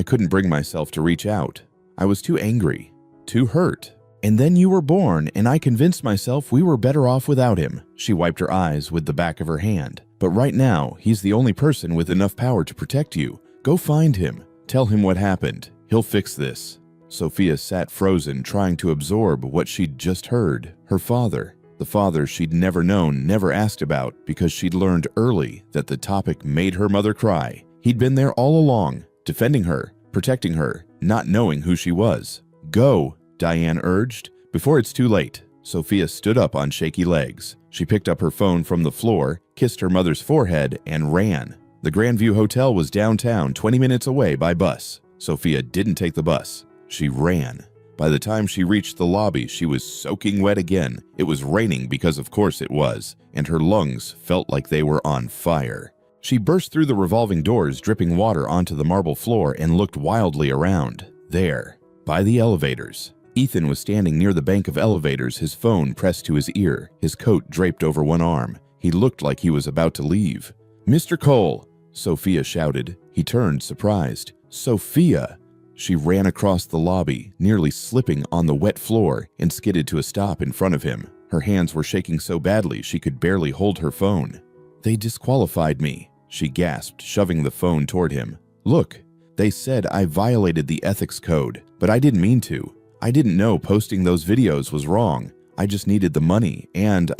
couldn't bring myself to reach out. I was too angry, too hurt. And then you were born, and I convinced myself we were better off without him." She wiped her eyes with the back of her hand. "But right now, he's the only person with enough power to protect you. Go find him. Tell him what happened. He'll fix this." Sophia sat frozen, trying to absorb what she'd just heard. Her father. The father she'd never known, never asked about, because she'd learned early that the topic made her mother cry. He'd been there all along, defending her, protecting her, not knowing who she was. "Go," Diane urged. "Before it's too late." Sophia stood up on shaky legs. She picked up her phone from the floor, kissed her mother's forehead, and ran. The Grandview Hotel was downtown, 20 minutes away by bus. Sophia didn't take the bus. She ran. By the time she reached the lobby, she was soaking wet again. It was raining because of course it was, and her lungs felt like they were on fire. She burst through the revolving doors, dripping water onto the marble floor, and looked wildly around. There, by the elevators. Ethan was standing near the bank of elevators, his phone pressed to his ear, his coat draped over one arm. He looked like he was about to leave. "Mr. Cole!" Sophia shouted. He turned, surprised. "Sophia!" She ran across the lobby, nearly slipping on the wet floor, and skidded to a stop in front of him. Her hands were shaking so badly she could barely hold her phone. "They disqualified me," she gasped, shoving the phone toward him. "Look, they said I violated the ethics code, but I didn't mean to. I didn't know posting those videos was wrong. I just needed the money, and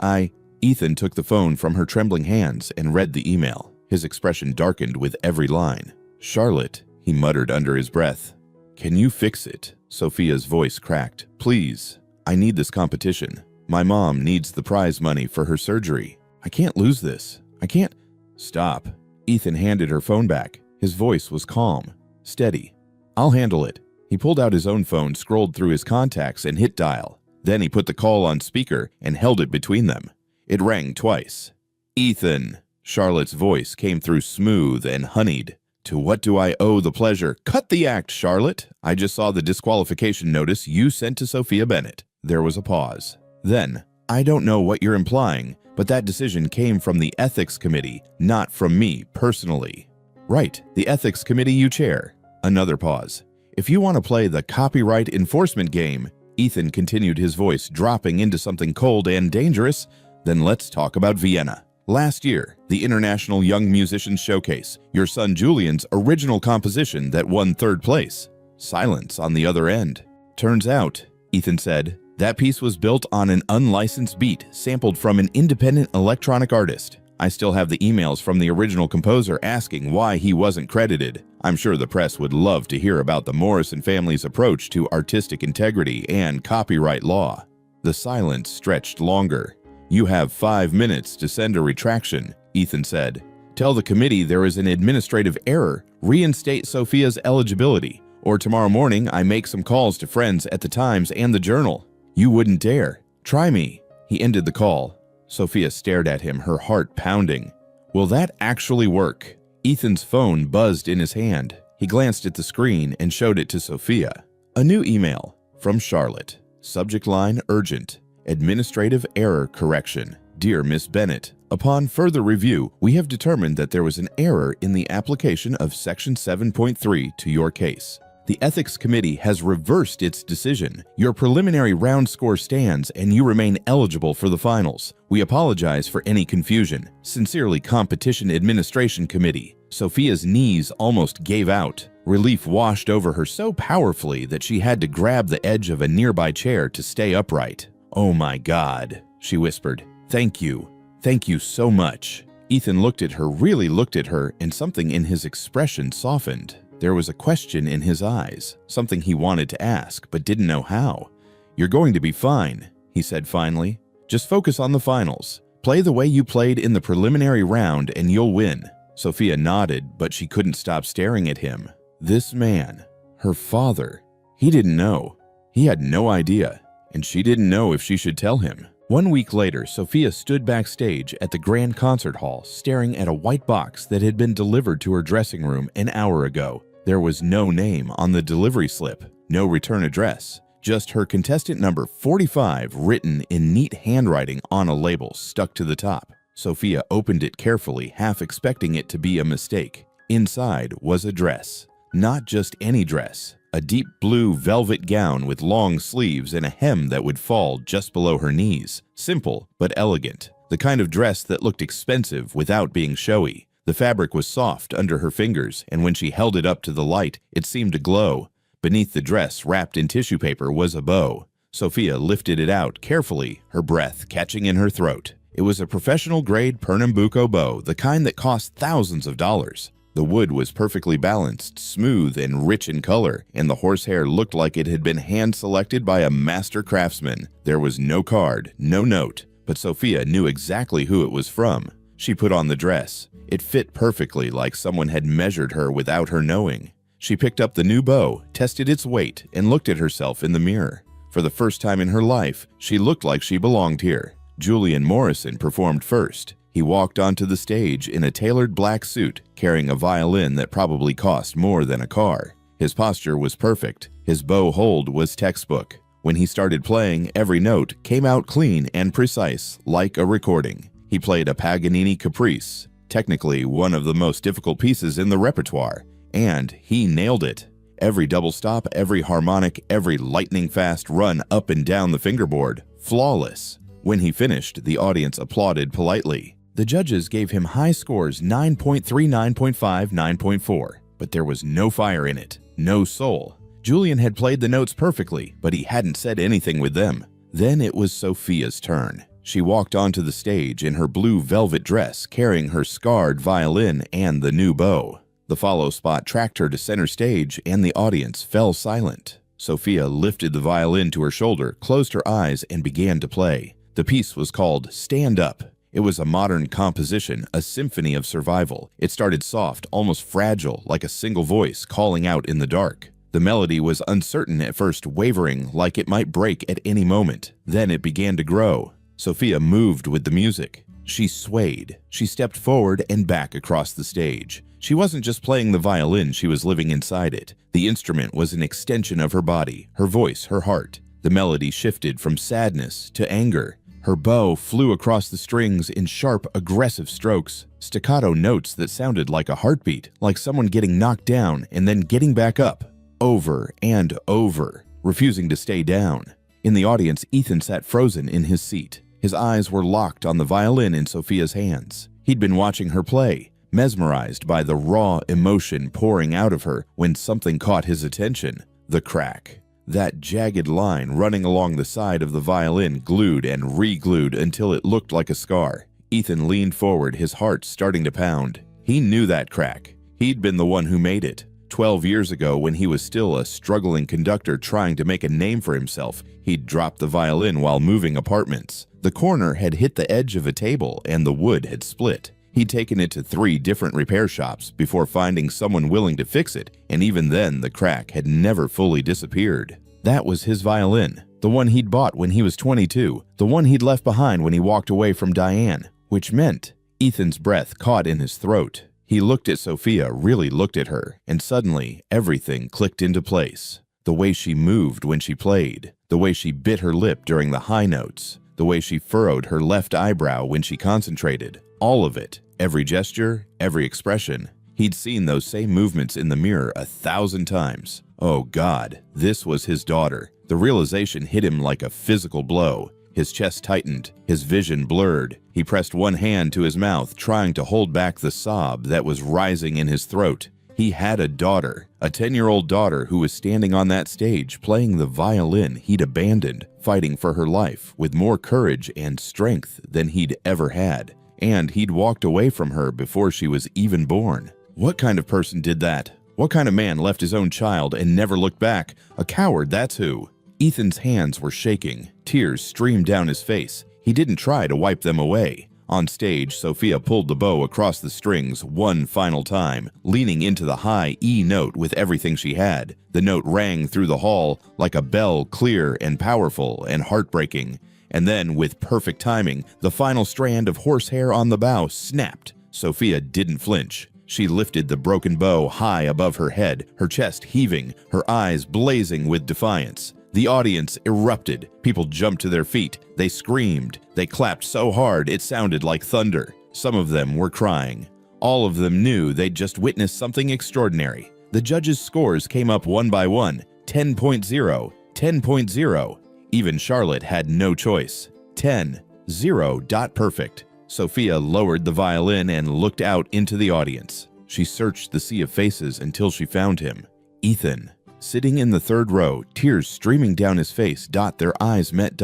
Ethan took the phone from her trembling hands and read the email. His expression darkened with every line. "Charlotte," he muttered under his breath. "Can you fix it?" Sophia's voice cracked. "Please, I need this competition. My mom needs the prize money for her surgery. I can't lose this. I can't—" "Stop." Ethan handed her phone back. His voice was calm, steady. "I'll handle it." He pulled out his own phone, scrolled through his contacts, and hit dial. Then he put the call on speaker and held it between them. It rang twice. "Ethan." Charlotte's voice came through smooth and honeyed. "To what do I owe the pleasure?" "Cut the act, Charlotte. I just saw the disqualification notice you sent to Sophia Bennett." There was a pause. Then, "I don't know what you're implying, but that decision came from the ethics committee, not from me personally." "Right, the ethics committee you chair." Another pause. "If you want to play the copyright enforcement game," Ethan continued, his voice dropping into something cold and dangerous, "then let's talk about Vienna. Last year, the International Young Musicians Showcase, your son Julian's original composition that won 3rd place." Silence on the other end. "Turns out," Ethan said, "that piece was built on an unlicensed beat sampled from an independent electronic artist. I still have the emails from the original composer asking why he wasn't credited. I'm sure the press would love to hear about the Morrison family's approach to artistic integrity and copyright law." The silence stretched longer. "You have 5 minutes to send a retraction," Ethan said. "Tell the committee there is an administrative error, reinstate Sophia's eligibility, or tomorrow morning I make some calls to friends at the Times and the Journal. You wouldn't dare. Try me." He ended the call. Sophia stared at him, her heart pounding. Will that actually work? Ethan's phone buzzed in his hand. He glanced at the screen and showed it to Sophia. A new email from Charlotte. Subject line urgent. Administrative error correction. Dear Miss Bennett, upon further review, we have determined that there was an error in the application of Section 7.3 to your case. The Ethics Committee has reversed its decision. Your preliminary round score stands and you remain eligible for the finals. We apologize for any confusion. Sincerely, Competition Administration Committee. Sophia's knees almost gave out. Relief washed over her so powerfully that she had to grab the edge of a nearby chair to stay upright. Oh my God, she whispered. Thank you. Thank you so much. Ethan looked at her, really looked at her, and something in his expression softened. There was a question in his eyes, something he wanted to ask, but didn't know how. You're going to be fine, he said finally. Just focus on the finals. Play the way you played in the preliminary round and you'll win. Sophia nodded, but she couldn't stop staring at him. This man, her father, he didn't know. He had no idea, and she didn't know if she should tell him. 1 week later, Sophia stood backstage at the Grand Concert Hall, staring at a white box that had been delivered to her dressing room an hour ago. There was no name on the delivery slip, no return address, just her contestant number 45 written in neat handwriting on a label stuck to the top. Sophia opened it carefully, half expecting it to be a mistake. Inside was a dress. Not just any dress. A deep blue velvet gown with long sleeves and a hem that would fall just below her knees. Simple, but elegant. The kind of dress that looked expensive without being showy. The fabric was soft under her fingers, and when she held it up to the light, it seemed to glow. Beneath the dress, wrapped in tissue paper, was a bow. Sophia lifted it out carefully, her breath catching in her throat. It was a professional-grade Pernambuco bow, the kind that cost thousands of dollars. The wood was perfectly balanced, smooth, and rich in color, and the horsehair looked like it had been hand-selected by a master craftsman. There was no card, no note, but Sophia knew exactly who it was from. She put on the dress. It fit perfectly, like someone had measured her without her knowing. She picked up the new bow, tested its weight, and looked at herself in the mirror. For the first time in her life, she looked like she belonged here. Julian Morrison performed first. He walked onto the stage in a tailored black suit, carrying a violin that probably cost more than a car. His posture was perfect. His bow hold was textbook. When he started playing, every note came out clean and precise, like a recording. He played a Paganini Caprice, technically one of the most difficult pieces in the repertoire, and he nailed it. Every double stop, every harmonic, every lightning-fast run up and down the fingerboard, flawless. When he finished, the audience applauded politely. The judges gave him high scores 9.3, 9.5, 9.4, but there was no fire in it, no soul. Julian had played the notes perfectly, but he hadn't said anything with them. Then it was Sophia's turn. She walked onto the stage in her blue velvet dress, carrying her scarred violin and the new bow. The follow spot tracked her to center stage, and the audience fell silent. Sophia lifted the violin to her shoulder, closed her eyes, and began to play. The piece was called Stand Up. It was a modern composition, a symphony of survival. It started soft, almost fragile, like a single voice calling out in the dark. The melody was uncertain at first, wavering like it might break at any moment. Then it began to grow. Sophia moved with the music. She swayed. She stepped forward and back across the stage. She wasn't just playing the violin, she was living inside it. The instrument was an extension of her body, her voice, her heart. The melody shifted from sadness to anger. Her bow flew across the strings in sharp, aggressive strokes, staccato notes that sounded like a heartbeat, like someone getting knocked down and then getting back up, over and over, refusing to stay down. In the audience, Ethan sat frozen in his seat. His eyes were locked on the violin in Sophia's hands. He'd been watching her play, mesmerized by the raw emotion pouring out of her when something caught his attention. The crack. That jagged line running along the side of the violin, glued and re-glued until it looked like a scar. Ethan leaned forward, his heart starting to pound. He knew that crack. He'd been the one who made it. 12 years ago, when he was still a struggling conductor trying to make a name for himself, he'd dropped the violin while moving apartments. The corner had hit the edge of a table and the wood had split. He'd taken it to 3 different repair shops before finding someone willing to fix it, and even then the crack had never fully disappeared. That was his violin, the one he'd bought when he was 22, the one he'd left behind when he walked away from Diane, which meant Ethan's breath caught in his throat. He looked at Sophia, really looked at her, and suddenly everything clicked into place. The way she moved when she played, the way she bit her lip during the high notes, the way she furrowed her left eyebrow when she concentrated, all of it. Every gesture, every expression. He'd seen those same movements in the mirror 1,000 times. Oh God, this was his daughter. The realization hit him like a physical blow. His chest tightened, his vision blurred. He pressed one hand to his mouth, trying to hold back the sob that was rising in his throat. He had a daughter, a 10-year-old daughter who was standing on that stage playing the violin he'd abandoned, fighting for her life with more courage and strength than he'd ever had. And he'd walked away from her before she was even born. What kind of person did that? What kind of man left his own child and never looked back? A coward, that's who. Ethan's hands were shaking. Tears streamed down his face. He didn't try to wipe them away. On stage, Sophia pulled the bow across the strings one final time, leaning into the high E note with everything she had. The note rang through the hall like a bell, clear and powerful and heartbreaking. And then, with perfect timing, the final strand of horsehair on the bow snapped. Sophia didn't flinch. She lifted the broken bow high above her head, her chest heaving, her eyes blazing with defiance. The audience erupted. People jumped to their feet. They screamed. They clapped so hard it sounded like thunder. Some of them were crying. All of them knew they'd just witnessed something extraordinary. The judges' scores came up one by one. 10.0, 10.0. Even Charlotte had no choice. 10, 0, perfect. Sophia lowered the violin and looked out into the audience. She searched the sea of faces until she found him. Ethan. Sitting in the third row, tears streaming down his face. Their eyes met.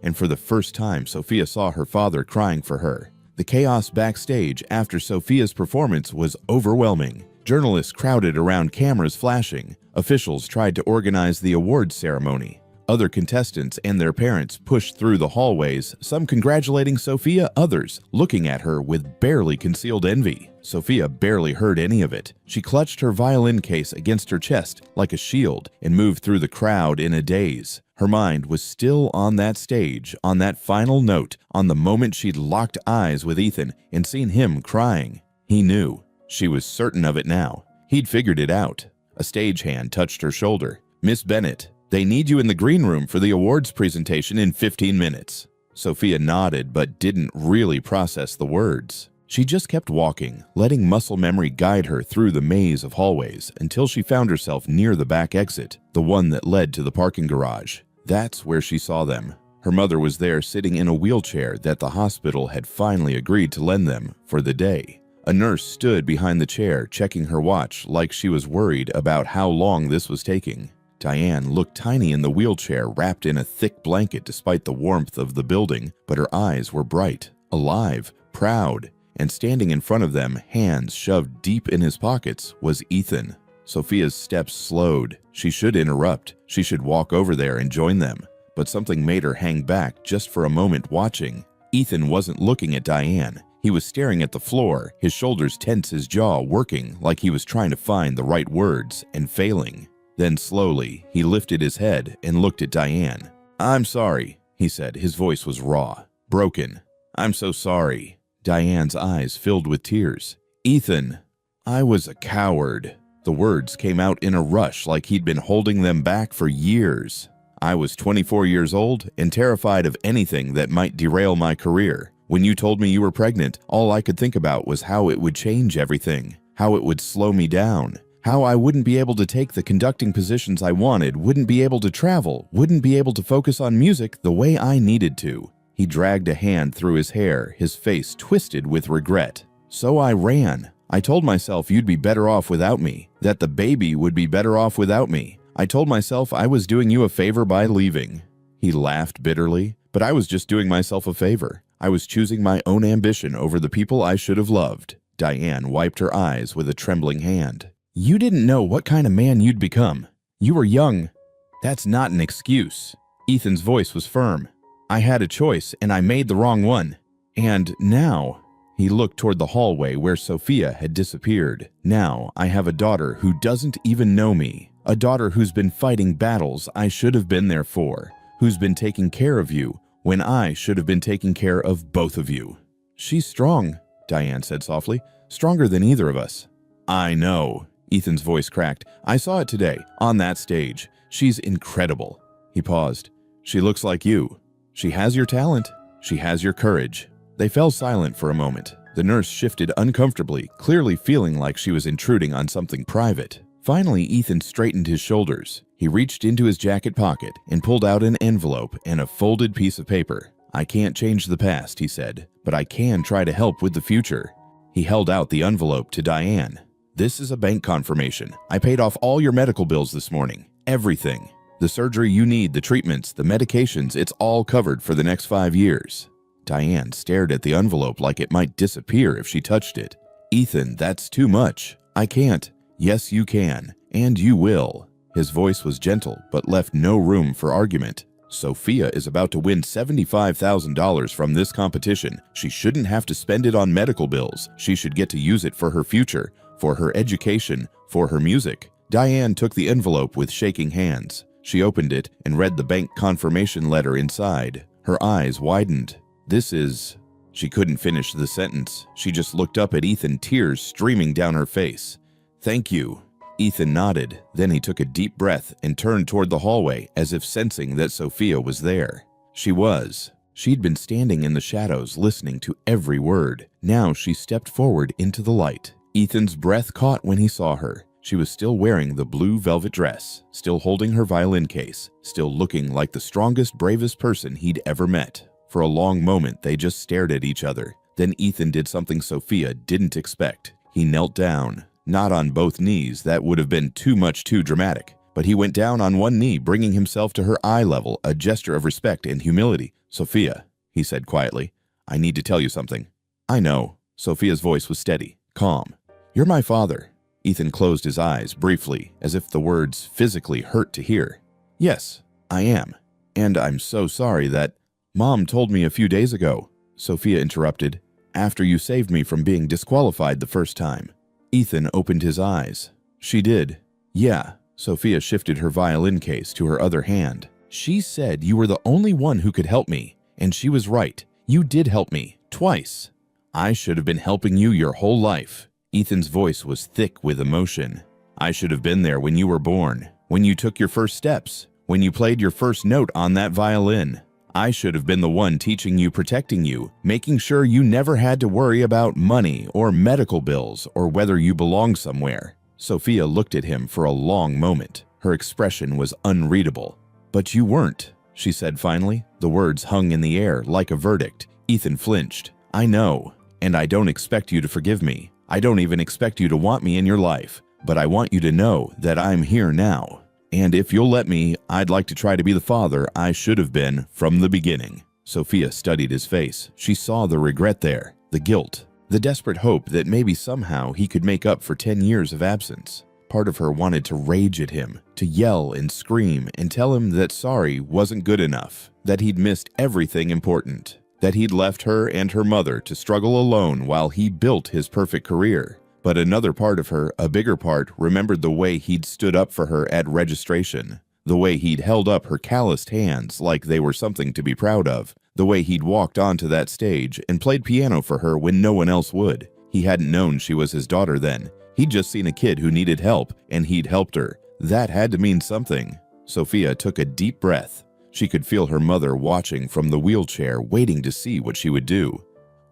And for the first time, Sophia saw her father crying for her. The chaos backstage after Sophia's performance was overwhelming. Journalists crowded around, cameras flashing. Officials tried to organize the awards ceremony. Other contestants and their parents pushed through the hallways, some congratulating Sophia, others looking at her with barely concealed envy. Sophia barely heard any of it. She clutched her violin case against her chest like a shield and moved through the crowd in a daze. Her mind was still on that stage, on that final note, on the moment she'd locked eyes with Ethan and seen him crying. He knew. She was certain of it now. He'd figured it out. A stagehand touched her shoulder. "Miss Bennett, they need you in the green room for the awards presentation in 15 minutes. Sophia nodded but didn't really process the words. She just kept walking, letting muscle memory guide her through the maze of hallways until she found herself near the back exit, the one that led to the parking garage. That's where she saw them. Her mother was there sitting in a wheelchair that the hospital had finally agreed to lend them for the day. A nurse stood behind the chair, checking her watch like she was worried about how long this was taking. Diane looked tiny in the wheelchair, wrapped in a thick blanket despite the warmth of the building, but her eyes were bright, alive, proud, and standing in front of them, hands shoved deep in his pockets, was Ethan. Sophia's steps slowed. She should interrupt. She should walk over there and join them. But something made her hang back just for a moment, watching. Ethan wasn't looking at Diane. He was staring at the floor, his shoulders tense, his jaw working like he was trying to find the right words and failing. Then slowly, he lifted his head and looked at Diane. "I'm sorry," he said. His voice was raw, broken. "I'm so sorry." Diane's eyes filled with tears. "Ethan, I was a coward." The words came out in a rush like he'd been holding them back for years. "I was 24 years old and terrified of anything that might derail my career. When you told me you were pregnant, all I could think about was how it would change everything, how it would slow me down, how I wouldn't be able to take the conducting positions I wanted, wouldn't be able to travel, wouldn't be able to focus on music the way I needed to." He dragged a hand through his hair, his face twisted with regret. "So I ran. I told myself you'd be better off without me, that the baby would be better off without me. I told myself I was doing you a favor by leaving." He laughed bitterly. "But I was just doing myself a favor. I was choosing my own ambition over the people I should have loved." Diane wiped her eyes with a trembling hand. "You didn't know what kind of man you'd become. You were young. That's not an excuse." Ethan's voice was firm. "I had a choice, and I made the wrong one. And now," he looked toward the hallway where Sophia had disappeared, "now I have a daughter who doesn't even know me. A daughter who's been fighting battles I should have been there for, who's been taking care of you when I should have been taking care of both of you." "She's strong," Diane said softly. "Stronger than either of us." "I know." Ethan's voice cracked. "I saw it today, on that stage. She's incredible." He paused. "She looks like you. She has your talent. She has your courage." They fell silent for a moment. The nurse shifted uncomfortably, clearly feeling like she was intruding on something private. Finally, Ethan straightened his shoulders. He reached into his jacket pocket and pulled out an envelope and a folded piece of paper. "I can't change the past," he said, "but I can try to help with the future." He held out the envelope to Diane. "This is a bank confirmation. I paid off all your medical bills this morning. Everything. The surgery you need, the treatments, the medications, it's all covered for the next 5 years." Diane stared at the envelope like it might disappear if she touched it. "Ethan, that's too much. I can't." "Yes, you can, and you will." His voice was gentle, but left no room for argument. "Sophia is about to win $75,000 from this competition. She shouldn't have to spend it on medical bills. She should get to use it for her future, for her education, for her music." Diane took the envelope with shaking hands. She opened it and read the bank confirmation letter inside. Her eyes widened. "This is..." She couldn't finish the sentence. She just looked up at Ethan, tears streaming down her face. "Thank you." Ethan nodded. Then he took a deep breath and turned toward the hallway as if sensing that Sophia was there. She was. She'd been standing in the shadows listening to every word. Now she stepped forward into the light. Ethan's breath caught when he saw her. She was still wearing the blue velvet dress, still holding her violin case, still looking like the strongest, bravest person he'd ever met. For a long moment, they just stared at each other. Then Ethan did something Sophia didn't expect. He knelt down. Not on both knees, that would have been too dramatic. But he went down on one knee, bringing himself to her eye level, a gesture of respect and humility. "Sophia," he said quietly, "I need to tell you something." "I know." Sophia's voice was steady, calm. "You're my father." Ethan closed his eyes briefly, as if the words physically hurt to hear. "Yes." I am. And I'm so sorry that Mom told me a few days ago, Sophia interrupted, after you saved me from being disqualified the first time. Ethan opened his eyes. She did. Yeah. Sophia shifted her violin case to her other hand. She said you were the only one who could help me, and she was right. You did help me, twice. I should have been helping you your whole life. Ethan's voice was thick with emotion. I should have been there when you were born, when you took your first steps, when you played your first note on that violin. I should have been the one teaching you, protecting you, making sure you never had to worry about money or medical bills or whether you belong somewhere. Sophia looked at him for a long moment. Her expression was unreadable. But you weren't, she said finally. The words hung in the air like a verdict. Ethan flinched. I know, and I don't expect you to forgive me. I don't even expect you to want me in your life, but I want you to know that I'm here now. And if you'll let me, I'd like to try to be the father I should have been from the beginning. Sophia studied his face. She saw the regret there, the guilt, the desperate hope that maybe somehow he could make up for 10 years of absence. Part of her wanted to rage at him, to yell and scream and tell him that sorry wasn't good enough, that he'd missed everything important, that he'd left her and her mother to struggle alone while he built his perfect career. But another part of her, a bigger part, remembered the way he'd stood up for her at registration, the way he'd held up her calloused hands like they were something to be proud of, the way he'd walked onto that stage and played piano for her when no one else would. He hadn't known she was his daughter then. He'd just seen a kid who needed help, and he'd helped her. That had to mean something. Sophia took a deep breath. She could feel her mother watching from the wheelchair, waiting to see what she would do.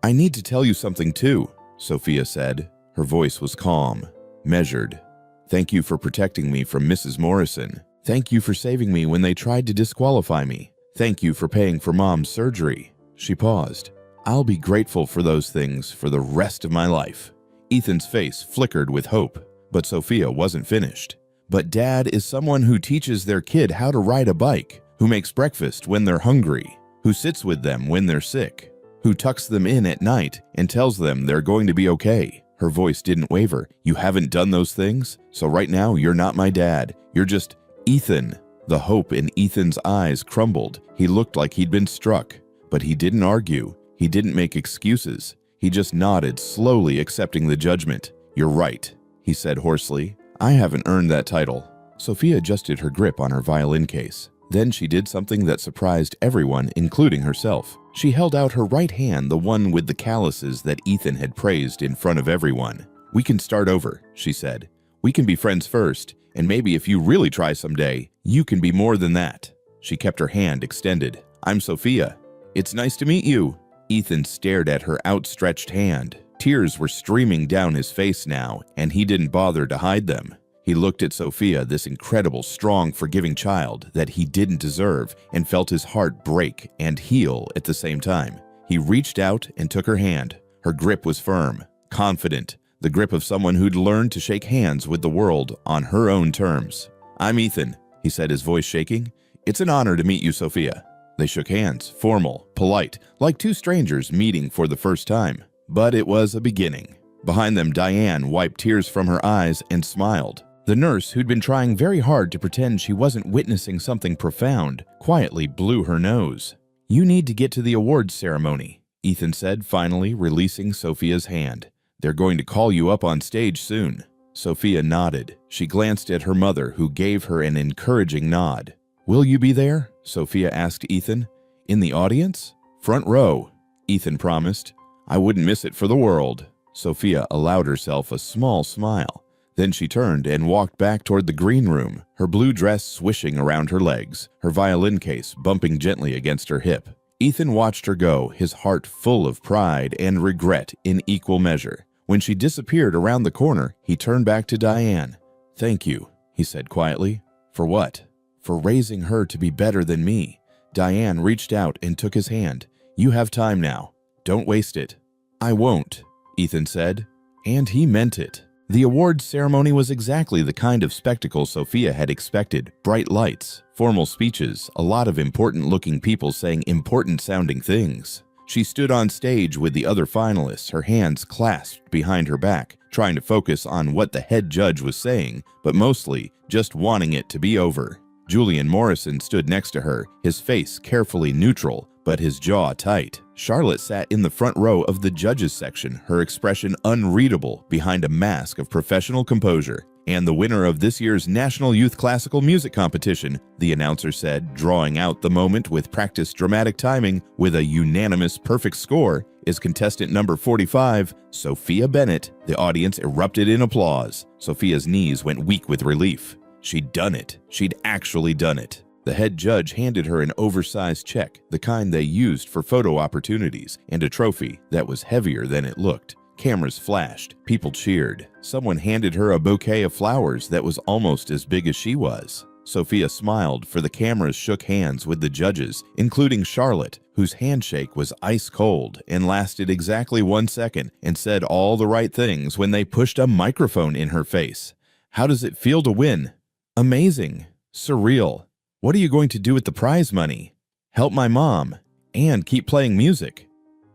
I need to tell you something too, Sophia said. Her voice was calm, measured. Thank you for protecting me from Mrs. Morrison. Thank you for saving me when they tried to disqualify me. Thank you for paying for Mom's surgery. She paused. I'll be grateful for those things for the rest of my life. Ethan's face flickered with hope, but Sophia wasn't finished. But Dad is someone who teaches their kid how to ride a bike, who makes breakfast when they're hungry, who sits with them when they're sick, who tucks them in at night and tells them they're going to be okay. Her voice didn't waver. You haven't done those things? So right now, you're not my dad. You're just Ethan. The hope in Ethan's eyes crumbled. He looked like he'd been struck. But he didn't argue. He didn't make excuses. He just nodded, slowly accepting the judgment. You're right, he said hoarsely. I haven't earned that title. Sophia adjusted her grip on her violin case. Then she did something that surprised everyone, including herself. She held out her right hand, the one with the calluses that Ethan had praised in front of everyone. We can start over, she said. We can be friends first, and maybe if you really try someday, you can be more than that. She kept her hand extended. I'm Sophia. It's nice to meet you. Ethan stared at her outstretched hand. Tears were streaming down his face now, and he didn't bother to hide them. He looked at Sophia, this incredible, strong, forgiving child that he didn't deserve, and felt his heart break and heal at the same time. He reached out and took her hand. Her grip was firm, confident, the grip of someone who'd learned to shake hands with the world on her own terms. I'm Ethan, he said, his voice shaking. It's an honor to meet you, Sophia. They shook hands, formal, polite, like two strangers meeting for the first time. But it was a beginning. Behind them, Diane wiped tears from her eyes and smiled. The nurse, who'd been trying very hard to pretend she wasn't witnessing something profound, quietly blew her nose. You need to get to the awards ceremony, Ethan said, finally releasing Sophia's hand. They're going to call you up on stage soon. Sophia nodded. She glanced at her mother, who gave her an encouraging nod. Will you be there? Sophia asked Ethan. In the audience? Front row, Ethan promised. I wouldn't miss it for the world. Sophia allowed herself a small smile. Then she turned and walked back toward the green room, her blue dress swishing around her legs, her violin case bumping gently against her hip. Ethan watched her go, his heart full of pride and regret in equal measure. When she disappeared around the corner, he turned back to Diane. Thank you, he said quietly. For what? For raising her to be better than me. Diane reached out and took his hand. You have time now. Don't waste it. I won't, Ethan said. And he meant it. The awards ceremony was exactly the kind of spectacle Sophia had expected. Bright lights, formal speeches, a lot of important-looking people saying important-sounding things. She stood on stage with the other finalists, her hands clasped behind her back, trying to focus on what the head judge was saying, but mostly just wanting it to be over. Julian Morrison stood next to her, his face carefully neutral, but his jaw tight. Charlotte sat in the front row of the judges section, her expression unreadable behind a mask of professional composure. And the winner of this year's National Youth Classical Music Competition, the announcer said, drawing out the moment with practiced dramatic timing with a unanimous perfect score, is contestant number 45, Sophia Bennett. The audience erupted in applause. Sophia's knees went weak with relief. She'd done it. She'd actually done it. The head judge handed her an oversized check, the kind they used for photo opportunities, and a trophy that was heavier than it looked. Cameras flashed. People cheered. Someone handed her a bouquet of flowers that was almost as big as she was. Sophia smiled, for the cameras shook hands with the judges, including Charlotte, whose handshake was ice cold and lasted exactly 1 second and said all the right things when they pushed a microphone in her face. How does it feel to win? Amazing. Surreal. What are you going to do with the prize money? Help my mom. And keep playing music.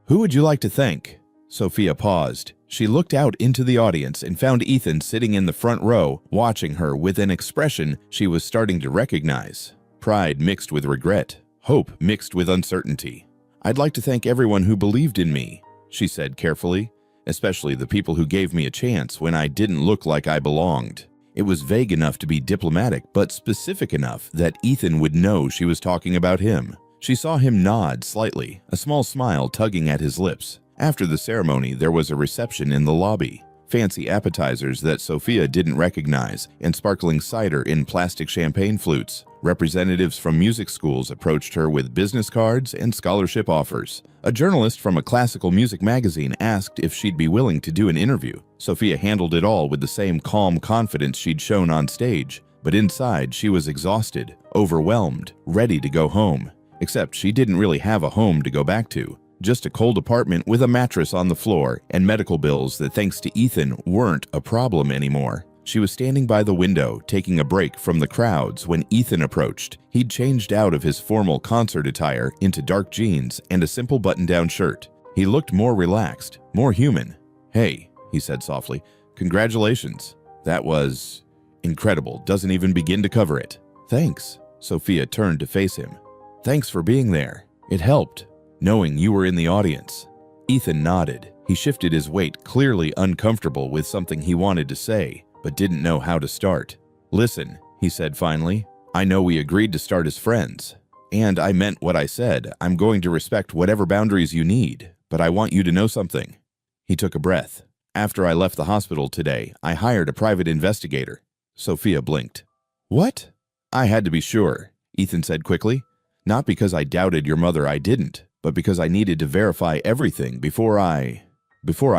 Who would you like to thank? Sophia paused. She looked out into the audience and found Ethan sitting in the front row, watching her with an expression she was starting to recognize. Pride mixed with regret. Hope mixed with uncertainty. I'd like to thank everyone who believed in me, she said carefully, especially the people who gave me a chance when I didn't look like I belonged. It was vague enough to be diplomatic, but specific enough that Ethan would know she was talking about him. She saw him nod slightly, a small smile tugging at his lips. After the ceremony, there was a reception in the lobby. Fancy appetizers that Sophia didn't recognize, and sparkling cider in plastic champagne flutes. Representatives from music schools approached her with business cards and scholarship offers. A journalist from a classical music magazine asked if she'd be willing to do an interview. Sophia handled it all with the same calm confidence she'd shown on stage, but inside she was exhausted, overwhelmed, ready to go home. Except she didn't really have a home to go back to. Just a cold apartment with a mattress on the floor and medical bills that, thanks to Ethan, weren't a problem anymore. She was standing by the window, taking a break from the crowds when Ethan approached. He'd changed out of his formal concert attire into dark jeans and a simple button-down shirt. He looked more relaxed, more human. "Hey," he said softly, "congratulations. That was incredible. Doesn't even begin to cover it." "Thanks." Sophia turned to face him. "Thanks for being there. It helped, knowing you were in the audience." Ethan nodded. He shifted his weight, clearly uncomfortable with something he wanted to say, but didn't know how to start. "Listen," he said finally, "I know we agreed to start as friends. And I meant what I said. I'm going to respect whatever boundaries you need, but I want you to know something." He took a breath. "After I left the hospital today, I hired a private investigator." Sophia blinked. "What?" "I had to be sure," Ethan said quickly. "Not because I doubted your mother, I didn't, but because I needed to verify everything before I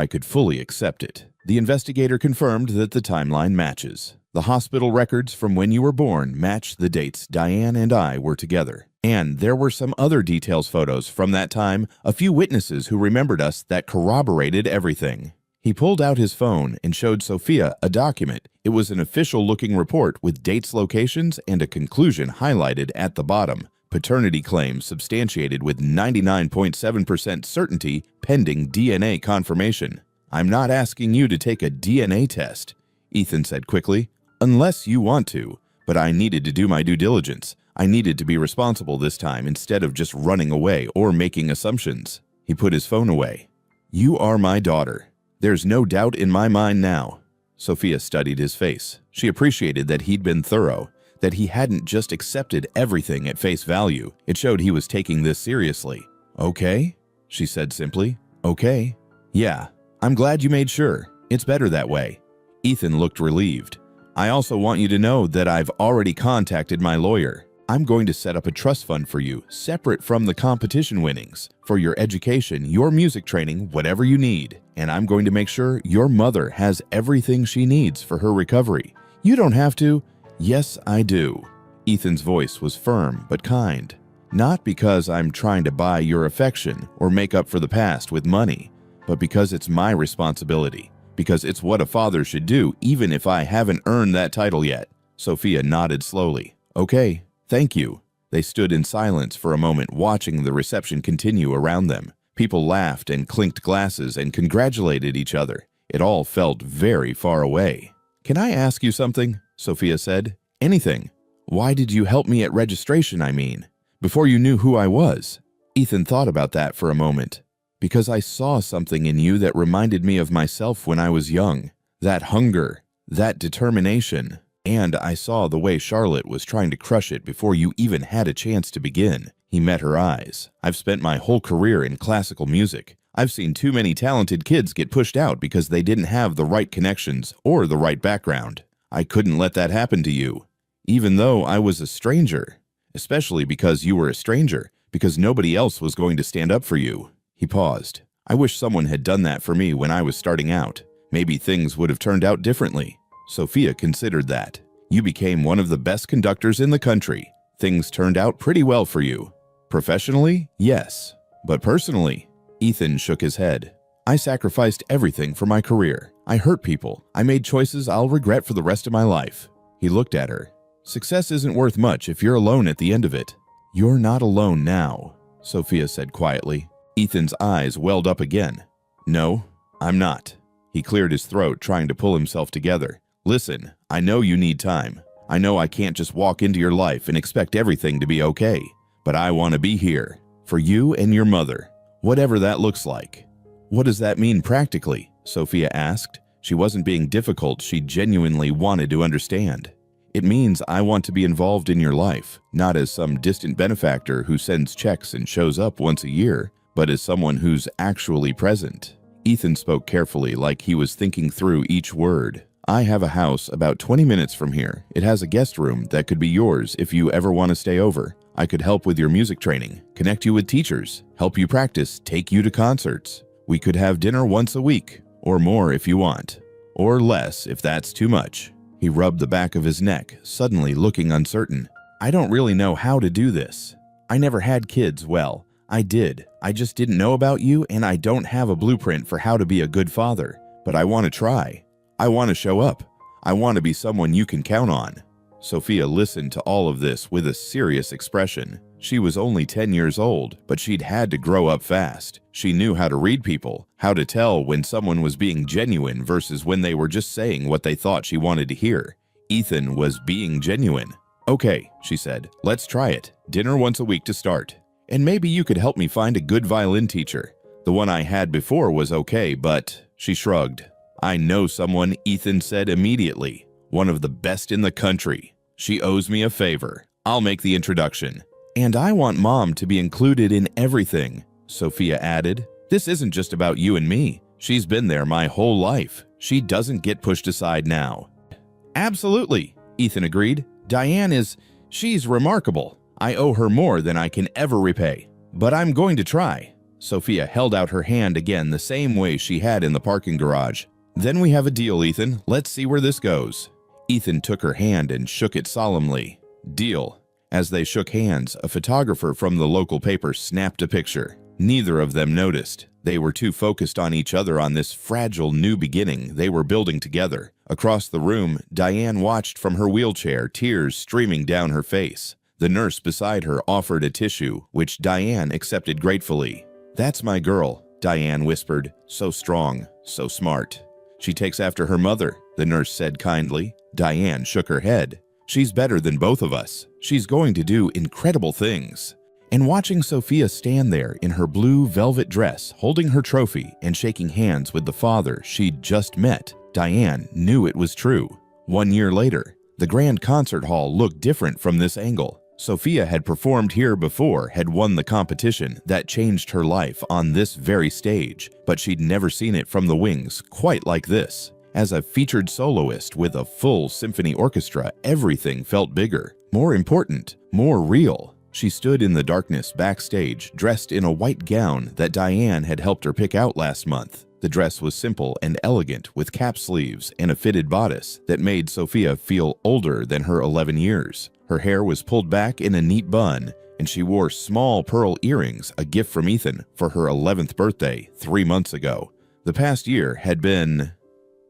could fully accept it." The investigator confirmed that the timeline matches. The hospital records from when you were born match the dates Diane and I were together. And there were some other details photos from that time, a few witnesses who remembered us that corroborated everything. He pulled out his phone and showed Sophia a document. It was an official-looking report with dates, locations, and a conclusion highlighted at the bottom. Paternity claims substantiated with 99.7% certainty pending DNA confirmation. "I'm not asking you to take a DNA test," Ethan said quickly, "unless you want to, but I needed to do my due diligence. I needed to be responsible this time instead of just running away or making assumptions." He put his phone away. "You are my daughter. There's no doubt in my mind now." Sophia studied his face. She appreciated that he'd been thorough, that he hadn't just accepted everything at face value. It showed he was taking this seriously. "Okay," she said simply. "Okay. Yeah. I'm glad you made sure. It's better that way." Ethan looked relieved. "I also want you to know that I've already contacted my lawyer. I'm going to set up a trust fund for you, separate from the competition winnings, for your education, your music training, whatever you need. And I'm going to make sure your mother has everything she needs for her recovery. You don't have to." "Yes, I do." Ethan's voice was firm but kind. "Not because I'm trying to buy your affection or make up for the past with money, but because it's my responsibility, because it's what a father should do even if I haven't earned that title yet." Sophia nodded slowly. "Okay, thank you." They stood in silence for a moment, watching the reception continue around them. People laughed and clinked glasses and congratulated each other. It all felt very far away. "Can I ask you something?" Sophia said. "Anything." Why did you help me at registration, I mean? Before you knew who I was? Ethan thought about that for a moment. Because I saw something in you that reminded me of myself when I was young. That hunger, that determination. And I saw the way Charlotte was trying to crush it before you even had a chance to begin. He met her eyes. I've spent my whole career in classical music. I've seen too many talented kids get pushed out because they didn't have the right connections or the right background. I couldn't let that happen to you. Even though I was a stranger. Especially because you were a stranger. Because nobody else was going to stand up for you. He paused. I wish someone had done that for me when I was starting out. Maybe things would have turned out differently. Sophia considered that. You became one of the best conductors in the country. Things turned out pretty well for you. Professionally, yes. But personally, Ethan shook his head. I sacrificed everything for my career. I hurt people. I made choices I'll regret for the rest of my life. He looked at her. Success isn't worth much if you're alone at the end of it. You're not alone now, Sophia said quietly. Ethan's eyes welled up again. No, I'm not. He cleared his throat, trying to pull himself together. Listen, I know you need time. I know I can't just walk into your life and expect everything to be okay. But I want to be here. For you and your mother. Whatever that looks like. What does that mean practically? Sophia asked. She wasn't being difficult, she genuinely wanted to understand. It means I want to be involved in your life, not as some distant benefactor who sends checks and shows up once a year, but as someone who's actually present. Ethan spoke carefully, like he was thinking through each word. I have a house about 20 minutes from here. It has a guest room that could be yours if you ever want to stay over. I could help with your music training, connect you with teachers, help you practice, take you to concerts. We could have dinner once a week, or more if you want, or less if that's too much. He rubbed the back of his neck, suddenly looking uncertain. I don't really know how to do this. I never had kids, well, I did. I just didn't know about you, and I don't have a blueprint for how to be a good father. But I want to try. I want to show up. I want to be someone you can count on. Sophia listened to all of this with a serious expression. She was only 10 years old, but she'd had to grow up fast. She knew how to read people, how to tell when someone was being genuine versus when they were just saying what they thought she wanted to hear. Ethan was being genuine. Okay, she said, let's try it. Dinner once a week to start. And maybe you could help me find a good violin teacher. The one I had before was okay, but she shrugged. I know someone, Ethan said immediately. One of the best in the country. She owes me a favor. I'll make the introduction. And I want Mom to be included in everything, Sophia added. This isn't just about you and me. She's been there my whole life. She doesn't get pushed aside now. Absolutely, Ethan agreed. She's remarkable. I owe her more than I can ever repay. But I'm going to try. Sophia held out her hand again the same way she had in the parking garage. Then we have a deal, Ethan. Let's see where this goes. Ethan took her hand and shook it solemnly. Deal. As they shook hands, a photographer from the local paper snapped a picture. Neither of them noticed. They were too focused on each other on this fragile new beginning they were building together. Across the room, Diane watched from her wheelchair, tears streaming down her face. The nurse beside her offered a tissue, which Diane accepted gratefully. That's my girl, Diane whispered. So strong, so smart. She takes after her mother, the nurse said kindly. Diane shook her head. She's better than both of us. She's going to do incredible things. And watching Sophia stand there in her blue velvet dress, holding her trophy and shaking hands with the father she'd just met, Diane knew it was true. 1 year later, the grand concert hall looked different from this angle. Sophia had performed here before, had won the competition that changed her life on this very stage, but she'd never seen it from the wings quite like this. As a featured soloist with a full symphony orchestra, everything felt bigger, more important, more real. She stood in the darkness backstage, dressed in a white gown that Diane had helped her pick out last month. The dress was simple and elegant, with cap sleeves and a fitted bodice that made Sophia feel older than her 11 years. Her hair was pulled back in a neat bun, and she wore small pearl earrings, a gift from Ethan for her 11th birthday 3 months ago. The past year had been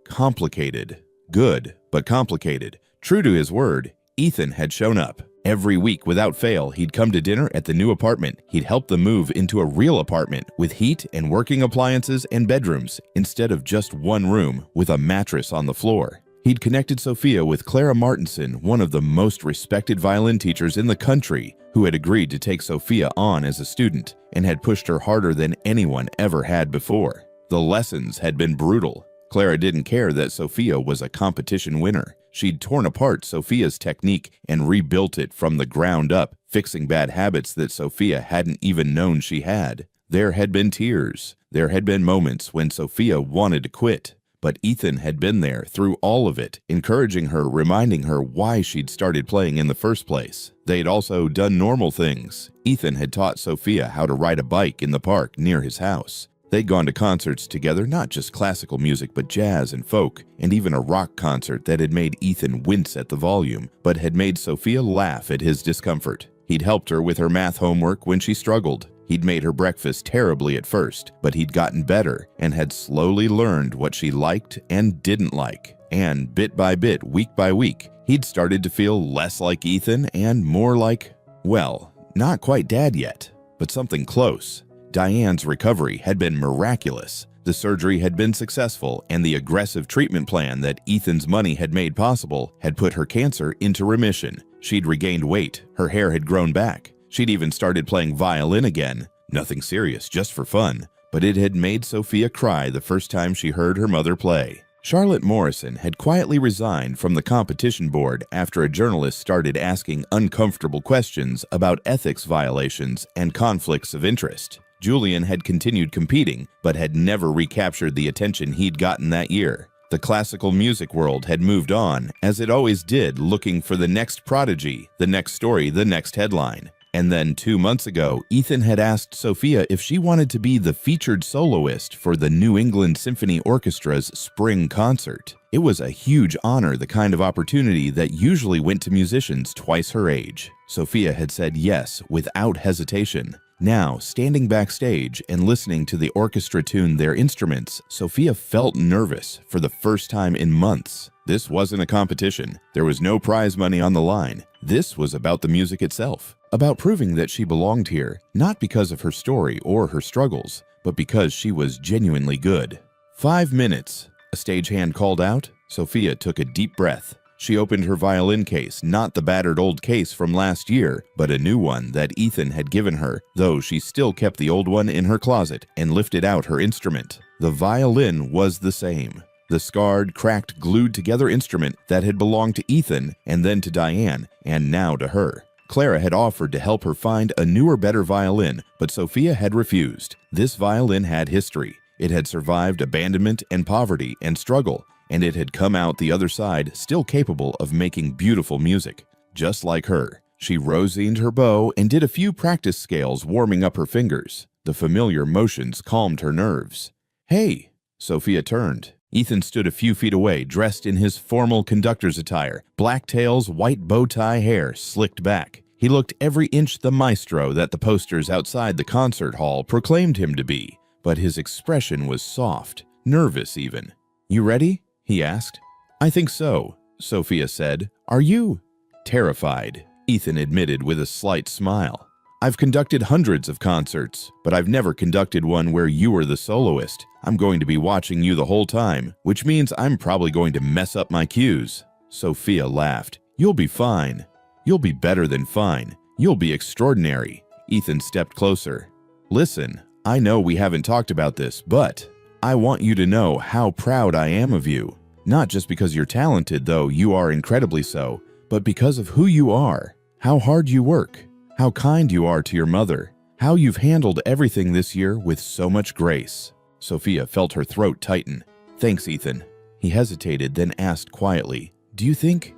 complicated. Good, but complicated. True to his word, Ethan had shown up. Every week without fail, he'd come to dinner at the new apartment. He'd help them move into a real apartment with heat and working appliances and bedrooms instead of just one room with a mattress on the floor. He'd connected Sophia with Clara Martinson, one of the most respected violin teachers in the country, who had agreed to take Sophia on as a student and had pushed her harder than anyone ever had before. The lessons had been brutal. Clara didn't care that Sophia was a competition winner. She'd torn apart Sophia's technique and rebuilt it from the ground up, fixing bad habits that Sophia hadn't even known she had. There had been tears. There had been moments when Sophia wanted to quit. But Ethan had been there through all of it, encouraging her, reminding her why she'd started playing in the first place. They'd also done normal things. Ethan had taught Sophia how to ride a bike in the park near his house. They'd gone to concerts together, not just classical music, but jazz and folk, and even a rock concert that had made Ethan wince at the volume, but had made Sophia laugh at his discomfort. He'd helped her with her math homework when she struggled. He'd made her breakfast terribly at first, but he'd gotten better and had slowly learned what she liked and didn't like. And bit by bit, week by week, he'd started to feel less like Ethan and more like, well, not quite Dad yet, but something close. Diane's recovery had been miraculous. The surgery had been successful, and the aggressive treatment plan that Ethan's money had made possible had put her cancer into remission. She'd regained weight, her hair had grown back. She'd even started playing violin again. Nothing serious, just for fun. But it had made Sophia cry the first time she heard her mother play. Charlotte Morrison had quietly resigned from the competition board after a journalist started asking uncomfortable questions about ethics violations and conflicts of interest. Julian had continued competing, but had never recaptured the attention he'd gotten that year. The classical music world had moved on, as it always did, looking for the next prodigy, the next story, the next headline. And then 2 months ago, Ethan had asked Sophia if she wanted to be the featured soloist for the New England Symphony Orchestra's spring concert. It was a huge honor, the kind of opportunity that usually went to musicians twice her age. Sophia had said yes without hesitation. Now, standing backstage and listening to the orchestra tune their instruments, Sophia felt nervous for the first time in months. This wasn't a competition. There was no prize money on the line. This was about the music itself, about proving that she belonged here, not because of her story or her struggles, but because she was genuinely good. 5 minutes, a stagehand called out. Sophia took a deep breath. She opened her violin case, not the battered old case from last year, but a new one that Ethan had given her, though she still kept the old one in her closet, and lifted out her instrument. The violin was the same. The scarred, cracked, glued-together instrument that had belonged to Ethan, and then to Diane, and now to her. Clara had offered to help her find a newer, better violin, but Sophia had refused. This violin had history. It had survived abandonment and poverty and struggle, and it had come out the other side still capable of making beautiful music. Just like her, she rosined her bow and did a few practice scales, warming up her fingers. The familiar motions calmed her nerves. "Hey!" Sophia turned. Ethan stood a few feet away, dressed in his formal conductor's attire, black tails, white bow tie hair slicked back. He looked every inch the maestro that the posters outside the concert hall proclaimed him to be, but his expression was soft, nervous even. "You ready?" he asked. "I think so," Sophia said. "Are you?" "Terrified," Ethan admitted with a slight smile. "I've conducted hundreds of concerts, but I've never conducted one where you were the soloist. I'm going to be watching you the whole time, which means I'm probably going to mess up my cues." Sophia laughed. "You'll be fine. You'll be better than fine. You'll be extraordinary." Ethan stepped closer. "Listen, I know we haven't talked about this, but I want you to know how proud I am of you. Not just because you're talented, though you are incredibly so, but because of who you are, how hard you work, how kind you are to your mother, how you've handled everything this year with so much grace." Sophia felt her throat tighten. "Thanks, Ethan." He hesitated, then asked quietly, "Do you think,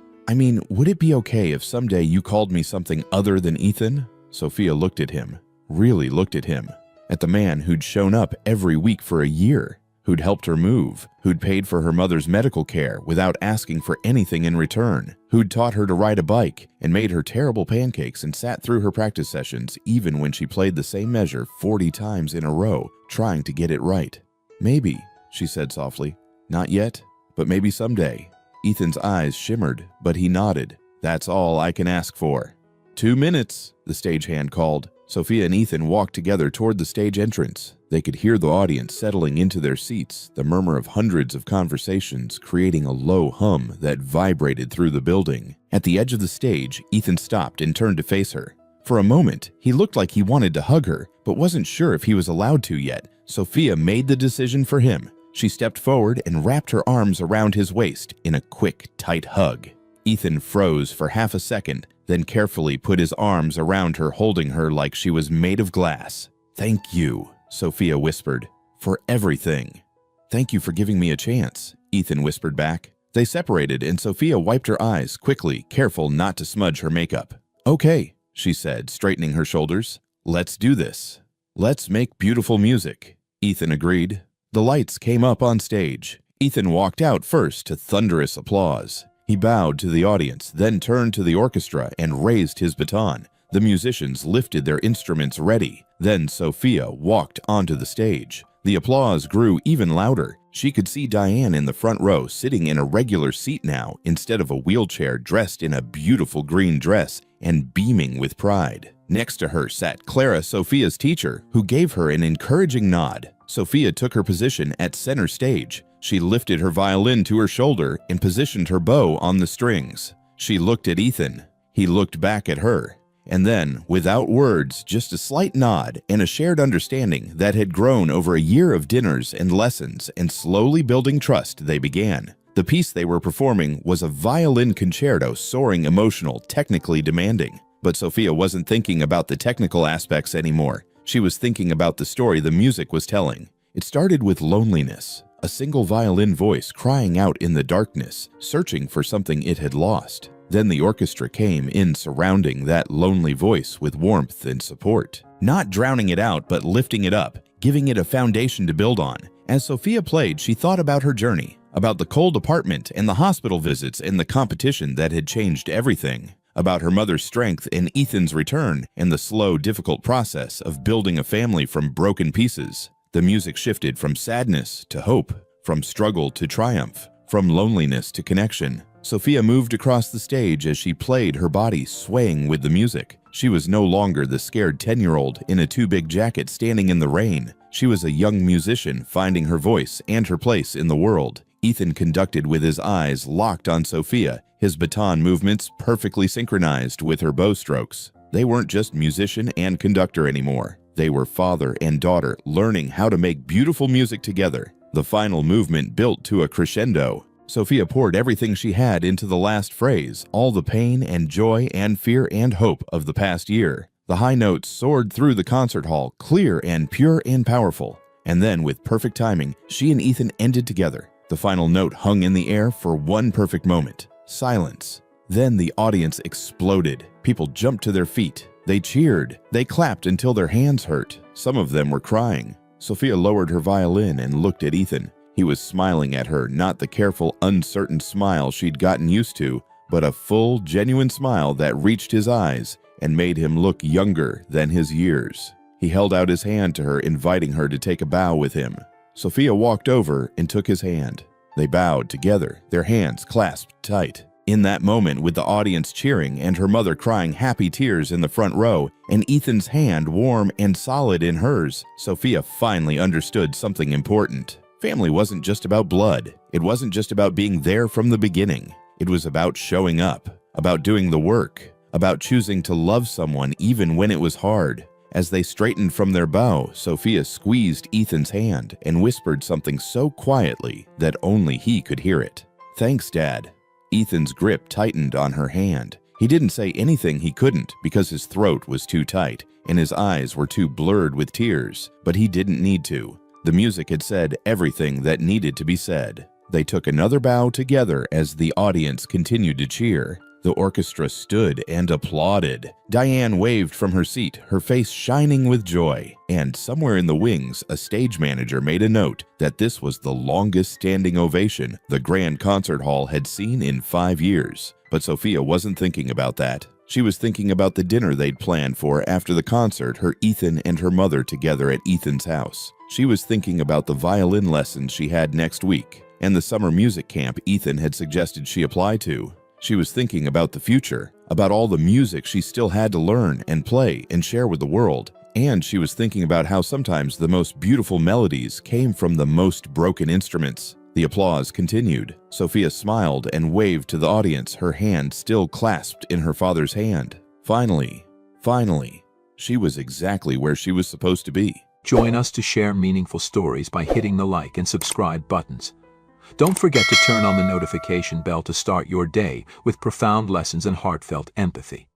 would it be okay if someday you called me something other than Ethan?" Sophia looked at him, really looked at him, at the man who'd shown up every week for a year, who'd helped her move, who'd paid for her mother's medical care without asking for anything in return, who'd taught her to ride a bike and made her terrible pancakes and sat through her practice sessions even when she played the same measure 40 times in a row, trying to get it right. "Maybe," she said softly. "Not yet, but maybe someday." Ethan's eyes shimmered, but he nodded. "That's all I can ask for." 2 minutes, the stagehand called. Sophia and Ethan walked together toward the stage entrance. They could hear the audience settling into their seats, the murmur of hundreds of conversations creating a low hum that vibrated through the building. At the edge of the stage, Ethan stopped and turned to face her. For a moment, he looked like he wanted to hug her, but wasn't sure if he was allowed to yet. Sophia made the decision for him. She stepped forward and wrapped her arms around his waist in a quick, tight hug. Ethan froze for half a second, then carefully put his arms around her, holding her like she was made of glass. "Thank you," Sophia whispered, "for everything." "Thank you for giving me a chance," Ethan whispered back. They separated and Sophia wiped her eyes quickly, careful not to smudge her makeup. "Okay," she said, straightening her shoulders. "Let's do this. Let's make beautiful music," Ethan agreed. The lights came up on stage. Ethan walked out first to thunderous applause. He bowed to the audience, then turned to the orchestra and raised his baton. The musicians lifted their instruments ready. Then Sophia walked onto the stage. The applause grew even louder. She could see Diane in the front row sitting in a regular seat now instead of a wheelchair, dressed in a beautiful green dress and beaming with pride. Next to her sat Clara, Sophia's teacher, who gave her an encouraging nod. Sophia took her position at center stage. She lifted her violin to her shoulder and positioned her bow on the strings. She looked at Ethan. He looked back at her. And then, without words, just a slight nod and a shared understanding that had grown over a year of dinners and lessons and slowly building trust, they began. The piece they were performing was a violin concerto, soaring, emotional, technically demanding. But Sophia wasn't thinking about the technical aspects anymore. She was thinking about the story the music was telling. It started with loneliness, a single violin voice crying out in the darkness, searching for something it had lost. Then the orchestra came in, surrounding that lonely voice with warmth and support. Not drowning it out, but lifting it up, giving it a foundation to build on. As Sophia played, she thought about her journey, about the cold apartment and the hospital visits and the competition that had changed everything, about her mother's strength and Ethan's return and the slow, difficult process of building a family from broken pieces. The music shifted from sadness to hope, from struggle to triumph, from loneliness to connection. Sophia moved across the stage as she played, her body swaying with the music. She was no longer the scared 10-year-old in a too-big jacket standing in the rain. She was a young musician finding her voice and her place in the world. Ethan conducted with his eyes locked on Sophia, his baton movements perfectly synchronized with her bow strokes. They weren't just musician and conductor anymore. They were father and daughter, learning how to make beautiful music together. The final movement built to a crescendo. Sophia poured everything she had into the last phrase, all the pain and joy and fear and hope of the past year. The high notes soared through the concert hall, clear and pure and powerful. And then, with perfect timing, she and Ethan ended together. The final note hung in the air for one perfect moment. Silence. Then the audience exploded. People jumped to their feet. They cheered. They clapped until their hands hurt. Some of them were crying. Sophia lowered her violin and looked at Ethan. He was smiling at her, not the careful, uncertain smile she'd gotten used to, but a full, genuine smile that reached his eyes and made him look younger than his years. He held out his hand to her, inviting her to take a bow with him. Sophia walked over and took his hand. They bowed together, their hands clasped tight. In that moment, with the audience cheering and her mother crying happy tears in the front row, and Ethan's hand warm and solid in hers, Sophia finally understood something important. Family wasn't just about blood. It wasn't just about being there from the beginning. It was about showing up, about doing the work, about choosing to love someone even when it was hard. As they straightened from their bow, Sophia squeezed Ethan's hand and whispered something so quietly that only he could hear it. "Thanks, Dad." Ethan's grip tightened on her hand. He didn't say anything he couldn't because his throat was too tight and his eyes were too blurred with tears, but he didn't need to. The music had said everything that needed to be said. They took another bow together as the audience continued to cheer. The orchestra stood and applauded. Diane waved from her seat, her face shining with joy. And somewhere in the wings, a stage manager made a note that this was the longest standing ovation the Grand Concert Hall had seen in 5 years. But Sophia wasn't thinking about that. She was thinking about the dinner they'd planned for after the concert, her Ethan and her mother together at Ethan's house. She was thinking about the violin lessons she had next week and the summer music camp Ethan had suggested she apply to. She was thinking about the future, about all the music she still had to learn and play and share with the world. And she was thinking about how sometimes the most beautiful melodies came from the most broken instruments. The applause continued. Sophia smiled and waved to the audience, her hand still clasped in her father's hand. Finally, she was exactly where she was supposed to be. Join us to share meaningful stories by hitting the like and subscribe buttons. Don't forget to turn on the notification bell to start your day with profound lessons and heartfelt empathy.